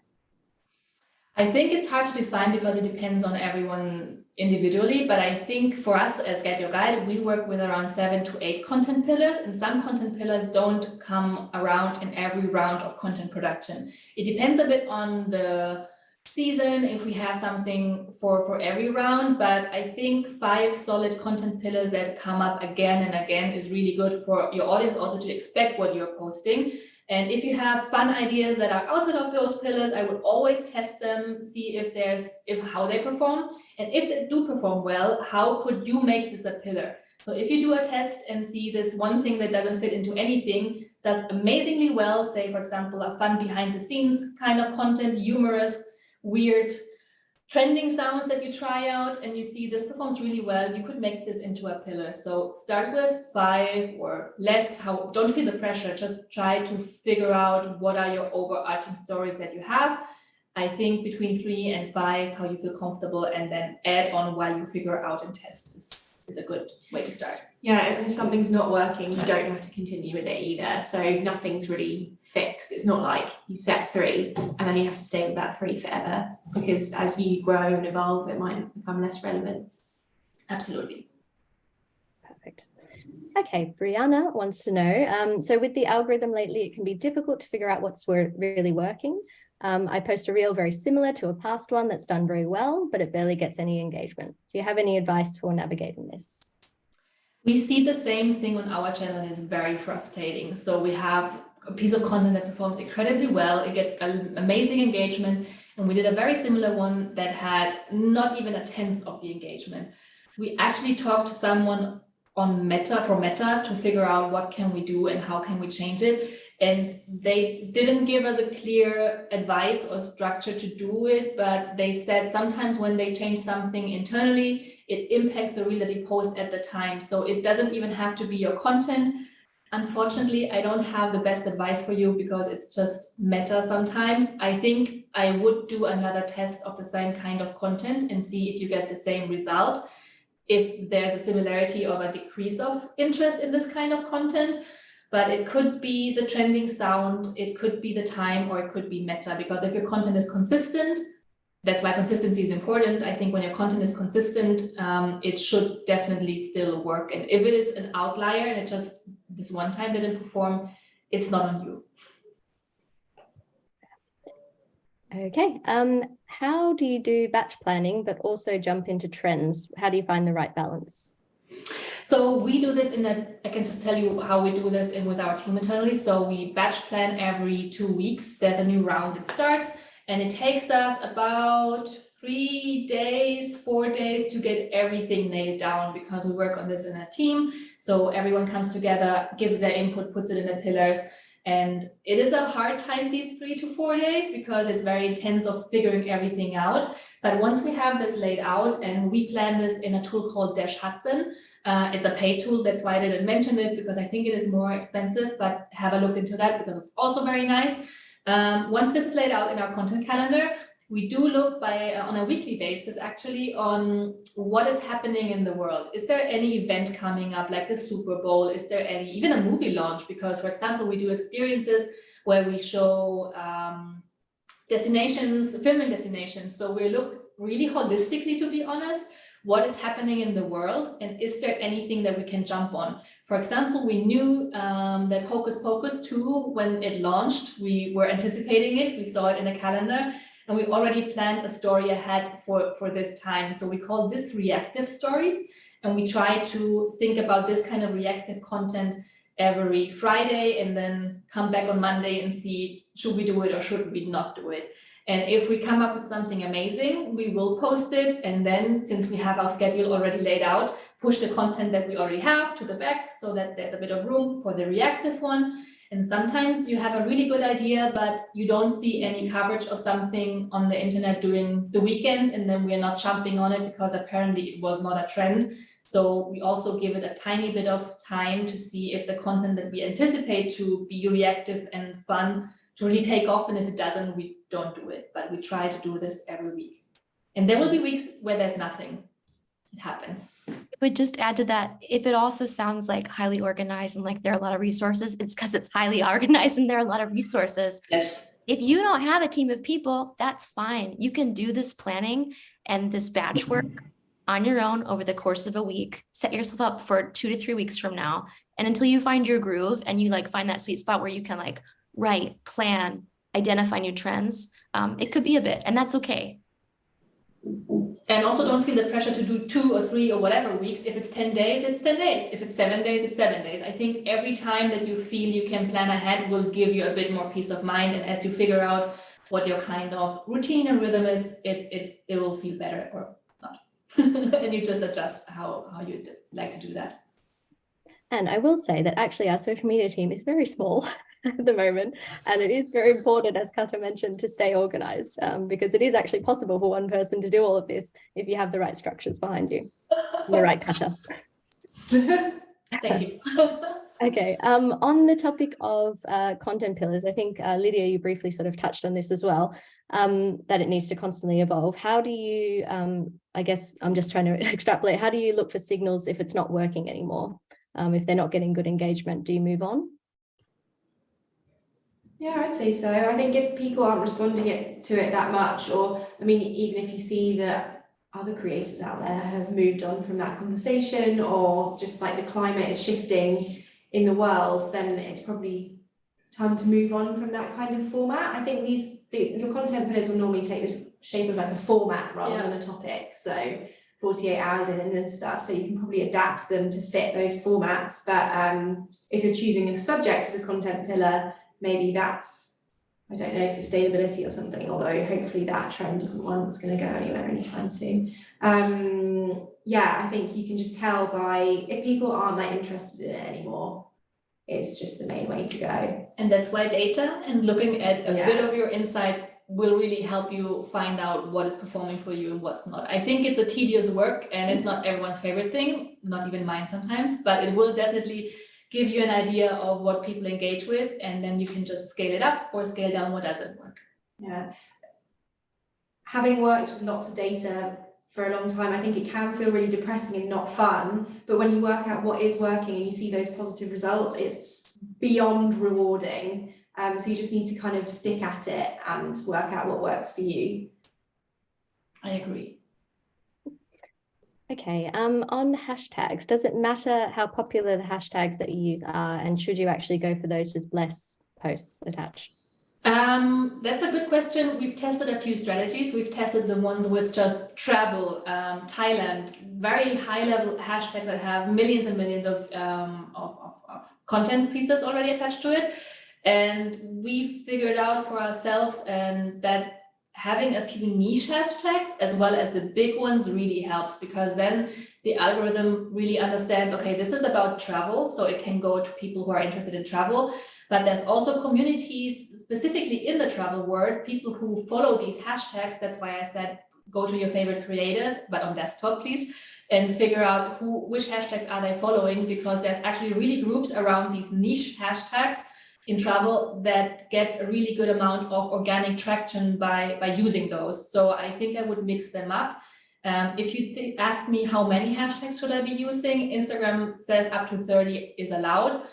Speaker 2: I think it's hard to define because it depends on everyone individually, but I think for us as Get Your Guide, we work with around 7 to 8 content pillars, and some content pillars don't come around in every round of content production. It depends a bit on the season, if we have something for every round, but I think 5 solid content pillars that come up again and again is really good for your audience also to expect what you're posting. And if you have fun ideas that are outside of those pillars, I would always test them, see if how they perform. And if they do perform well, how could you make this a pillar? So if you do a test and see this one thing that doesn't fit into anything, does amazingly well, say, for example, a fun behind the scenes kind of content, humorous, weird, trending sounds that you try out, and you see this performs really well, you could make this into a pillar. So start with 5 or less. Don't feel the pressure, just try to figure out what are your overarching stories that you have. I think between 3 and 5, how you feel comfortable, and then add on while you figure out and test is a good way to start.
Speaker 3: Yeah, and if something's not working, you don't have to continue with it either. So nothing's really fixed. It's not like you set 3 and then you have to stay with that 3 forever, because as you grow and evolve, it might become less relevant.
Speaker 2: Absolutely.
Speaker 1: Perfect. Okay, Brianna wants to know, so with the algorithm lately, it can be difficult to figure out what's really working. I post a reel very similar to a past one that's done very well, but it barely gets any engagement. Do you have any advice for navigating this?
Speaker 2: We see the same thing on our channel, and it's very frustrating. So we have a piece of content that performs incredibly well. It gets an amazing engagement. And we did a very similar one that had not even 1/10 of the engagement. We actually talked to someone on Meta to figure out what can we do and how can we change it. And they didn't give us a clear advice or structure to do it, but they said sometimes when they change something internally, it impacts the reel that you post at the time. So it doesn't even have to be your content. Unfortunately, I don't have the best advice for you because it's just Meta sometimes. I think I would do another test of the same kind of content and see if you get the same result. If there's a similarity or a decrease of interest in this kind of content. But it could be the trending sound, it could be the time, or it could be Meta, because if your content is consistent, that's why consistency is important. I think when your content is consistent, it should definitely still work. And if it is an outlier and it just this one time didn't perform, it's not on you.
Speaker 1: Okay, how do you do batch planning, but also jump into trends? How do you find the right balance?
Speaker 2: So we do this I can just tell you how we do this with our team internally. So we batch plan every 2 weeks. There's a new round that starts, and it takes us about 3 days, 4 days to get everything nailed down, because we work on this in a team. So everyone comes together, gives their input, puts it in the pillars. And it is a hard time, these 3 to 4 days, because it's very intense of figuring everything out. But once we have this laid out, and we plan this in a tool called Dash Hudson, it's a paid tool. That's why I didn't mention it, because I think it is more expensive, but have a look into that because it's also very nice. Once this is laid out in our content calendar, we do look on a weekly basis actually on what is happening in the world. Is there any event coming up like the Super Bowl? Is there even a movie launch? Because, for example, we do experiences where we show filming destinations. So we look really holistically, to be honest, what is happening in the world, and is there anything that we can jump on? For example, we knew that Hocus Pocus 2, when it launched, we were anticipating it, we saw it in a calendar, and we already planned a story ahead for this time. So we call this reactive stories, and we try to think about this kind of reactive content every Friday, and then come back on Monday and see, should we do it or should we not do it? And if we come up with something amazing, we will post it. And then, since we have our schedule already laid out, push the content that we already have to the back so that there's a bit of room for the reactive one. And sometimes you have a really good idea, but you don't see any coverage of something on the internet during the weekend. And then we're not jumping on it because apparently it was not a trend. So we also give it a tiny bit of time to see if the content that we anticipate to be reactive and fun to really take off. And if it doesn't, we don't do it. But we try to do this every week. And there will be weeks where there's nothing. It happens.
Speaker 4: I would just add to that, if it also sounds like highly organized and like there are a lot of resources, it's because it's highly organized and there are a lot of resources.
Speaker 2: Yes.
Speaker 4: If you don't have a team of people, that's fine. You can do this planning and this batch work on your own over the course of a week. Set yourself up for 2 to 3 weeks from now. And until you find your groove and you like find that sweet spot where you can like write, plan, identify new trends, it could be a bit, and that's okay.
Speaker 2: And also don't feel the pressure to do 2 or 3 or whatever weeks. If it's 10 days, it's 10 days. If it's 7 days, it's 7 days. I think every time that you feel you can plan ahead will give you a bit more peace of mind. And as you figure out what your kind of routine and rhythm is, it will feel better or not. And you just adjust how you'd like to do that.
Speaker 1: And I will say that actually our social media team is very small at the moment, and it is very important, as Katja mentioned, to stay organized, because it is actually possible for one person to do all of this if you have the right structures behind you. You're right, Katja.
Speaker 2: Thank you.
Speaker 1: Okay, on the topic of content pillars, I think Lydia, you briefly sort of touched on this as well, that it needs to constantly evolve. How do you, I guess I'm just trying to extrapolate, how do you look for signals if it's not working anymore? If they're not getting good engagement, do you move on?
Speaker 3: Yeah, I'd say so. I think if people aren't responding to it that much, or I mean, even if you see that other creators out there have moved on from that conversation, or just like the climate is shifting in the world, then it's probably time to move on from that kind of format. I think your content pillars will normally take the shape of like a format rather than a topic. So 48 hours in and then stuff. So you can probably adapt them to fit those formats. But if you're choosing a subject as a content pillar, maybe that's, I don't know, sustainability or something, although hopefully that trend isn't one that's going to go anywhere anytime soon. Yeah, I think you can just tell by, if people aren't that interested in it anymore, it's just the main way to go.
Speaker 2: And that's why data and looking at a bit of your insights will really help you find out what is performing for you and what's not. I think it's a tedious work and it's not everyone's favorite thing, not even mine sometimes, but it will definitely give you an idea of what people engage with, and then you can just scale it up or scale down what doesn't work.
Speaker 3: Yeah. Having worked with lots of data for a long time, I think it can feel really depressing and not fun, but when you work out what is working and you see those positive results, it's beyond rewarding. So you just need to kind of stick at it and work out what works for you.
Speaker 2: I agree.
Speaker 1: Okay, on hashtags, does it matter how popular the hashtags that you use are, and should you actually go for those with less posts attached?
Speaker 2: That's a good question. We've tested a few strategies. We've tested the ones with just travel, Thailand, very high level hashtags that have millions and millions of content pieces already attached to it. And we figured out for ourselves and that having a few niche hashtags as well as the big ones really helps, because then the algorithm really understands, okay, this is about travel, so it can go to people who are interested in travel. But there's also communities specifically in the travel world, people who follow these hashtags. That's why I said go to your favorite creators, but on desktop, please, and figure out which hashtags are they following, because there's actually really groups around these niche hashtags in travel that get a really good amount of organic traction by using those. So I think I would mix them up. If you ask me how many hashtags should I be using, Instagram says up to 30 is allowed.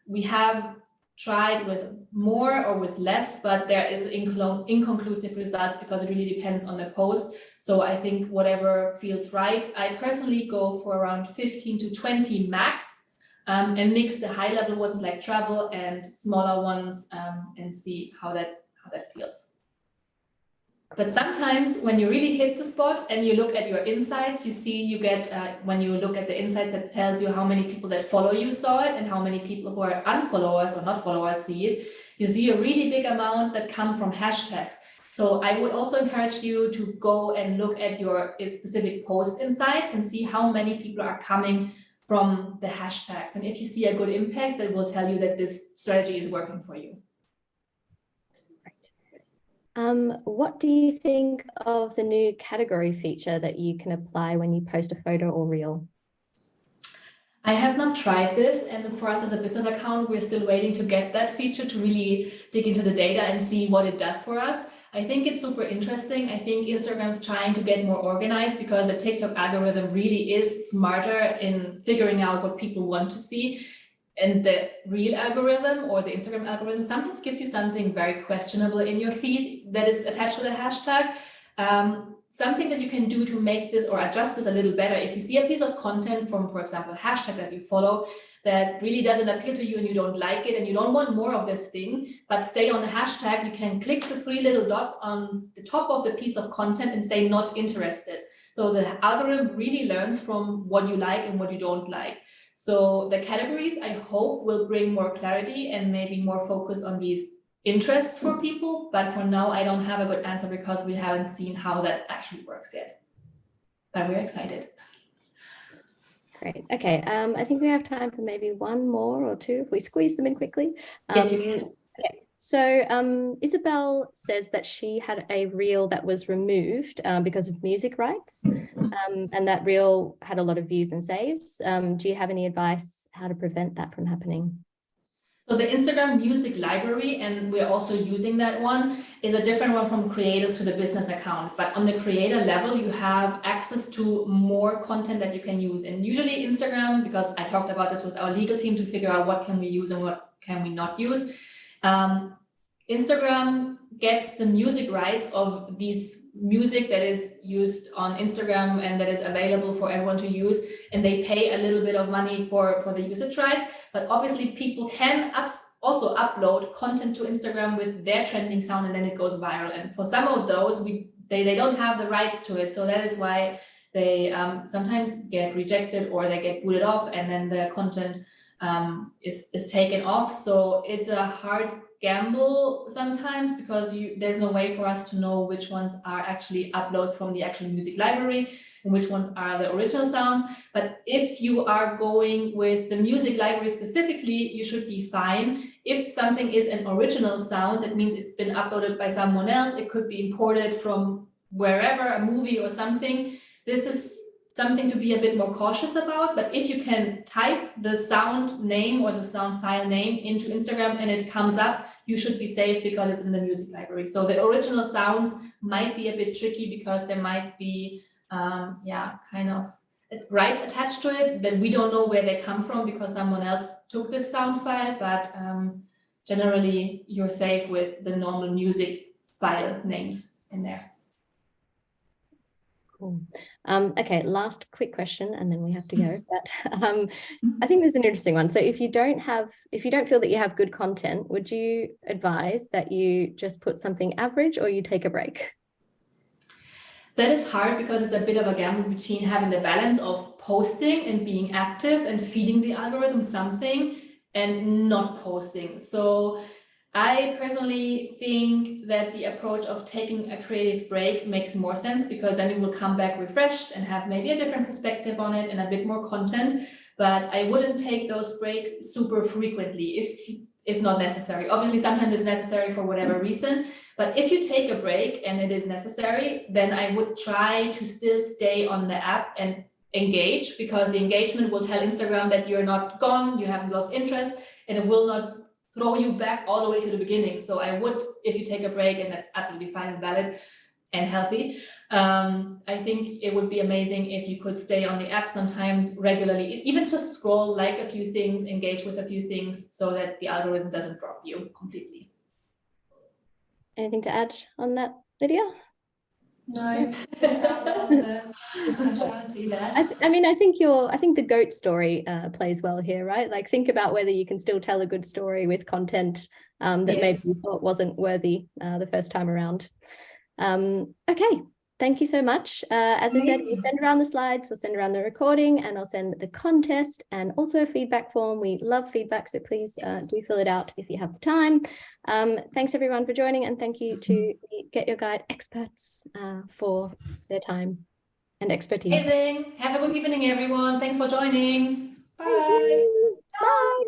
Speaker 2: We have tried with more or with less, but there is inconclusive results because it really depends on the post. So I think whatever feels right. I personally go for around 15 to 20 max. And mix the high level ones like travel and smaller ones and see how that feels. But sometimes when you really hit the spot and you look at your insights, you get when you look at the insights, that tells you how many people that follow you saw it and how many people who are unfollowers or not followers see it. You see a really big amount that come from hashtags. So I would also encourage you to go and look at your specific post insights and see how many people are coming from the hashtags. And if you see a good impact, that will tell you that this strategy is working for you.
Speaker 1: Right. What do you think of the new category feature that you can apply when you post a photo or reel?
Speaker 2: I have not tried this, and for us as a business account, we're still waiting to get that feature to really dig into the data and see what it does for us. I think it's super interesting. I think Instagram's trying to get more organized because the TikTok algorithm really is smarter in figuring out what people want to see. And the real algorithm or the Instagram algorithm sometimes gives you something very questionable in your feed that is attached to the hashtag. Something that you can do to make this or adjust this a little better. If you see a piece of content from, for example, a hashtag that you follow that really doesn't appeal to you and you don't like it and you don't want more of this thing, but stay on the hashtag, you can click the 3 little dots on the top of the piece of content and say not interested. So the algorithm really learns from what you like and what you don't like. So the categories, I hope, will bring more clarity and maybe more focus on these interests for people. But for now, I don't have a good answer because we haven't seen how that actually works yet. But we're excited.
Speaker 1: Great. Okay. I think we have time for maybe one more or two if we squeeze them in quickly.
Speaker 2: Yes, you can.
Speaker 1: Okay. So Isabel says that she had a reel that was removed because of music rights, and that reel had a lot of views and saves. Do you have any advice how to prevent that from happening?
Speaker 2: So the Instagram music library, and we're also using that one, is a different one from creators to the business account. But on the creator level, you have access to more content that you can use. And usually Instagram, because I talked about this with our legal team to figure out what can we use and what can we not use. Instagram gets the music rights of these music that is used on Instagram and that is available for everyone to use, and they pay a little bit of money for the usage rights. But obviously people can also upload content to Instagram with their trending sound, and then it goes viral. And for some of those, they don't have the rights to it. So that is why they sometimes get rejected or they get booted off, and then the content is taken off. So it's a hard gamble sometimes because there's no way for us to know which ones are actually uploads from the actual music library and which ones are the original sounds. But if you are going with the music library specifically, you should be fine. If something is an original sound, that means it's been uploaded by someone else. It could be imported from wherever, a movie or something. This is something to be a bit more cautious about. But if you can type the sound name or the sound file name into Instagram and it comes up, you should be safe because it's in the music library. So the original sounds might be a bit tricky because there might be kind of rights attached to it that we don't know where they come from because someone else took this sound file. But generally you're safe with the normal music file names in there.
Speaker 1: Cool. Okay, last quick question and then we have to go. But I think this is an interesting one. So if you don't feel that you have good content, would you advise that you just put something average or you take a break?
Speaker 2: That is hard because it's a bit of a gamble between having the balance of posting and being active and feeding the algorithm something and not posting. So I personally think that the approach of taking a creative break makes more sense because then you will come back refreshed and have maybe a different perspective on it and a bit more content. But I wouldn't take those breaks super frequently if not necessary. Obviously, sometimes it's necessary for whatever reason. But if you take a break and it is necessary, then I would try to still stay on the app and engage, because the engagement will tell Instagram that you're not gone, you haven't lost interest, and it will not throw you back all the way to the beginning. So I would, if you take a break, and that's absolutely fine and valid and healthy, I think it would be amazing if you could stay on the app sometimes regularly, even just scroll, like a few things, engage with a few things so that the algorithm doesn't drop you completely.
Speaker 1: Anything to add on that, Lydia?
Speaker 2: No, I
Speaker 1: mean, I think the goat story plays well here, right? Like, think about whether you can still tell a good story with content that maybe you thought wasn't worthy the first time around. Okay, thank you so much. As I said, we'll send around the slides, we'll send around the recording, and I'll send the contest and also a feedback form. We love feedback, so please do fill it out if you have the time. Thanks everyone for joining, and thank you to the Get Your Guide experts for their time and expertise.
Speaker 2: Amazing. Have a good evening, everyone. Thanks for joining.
Speaker 1: Bye. Bye.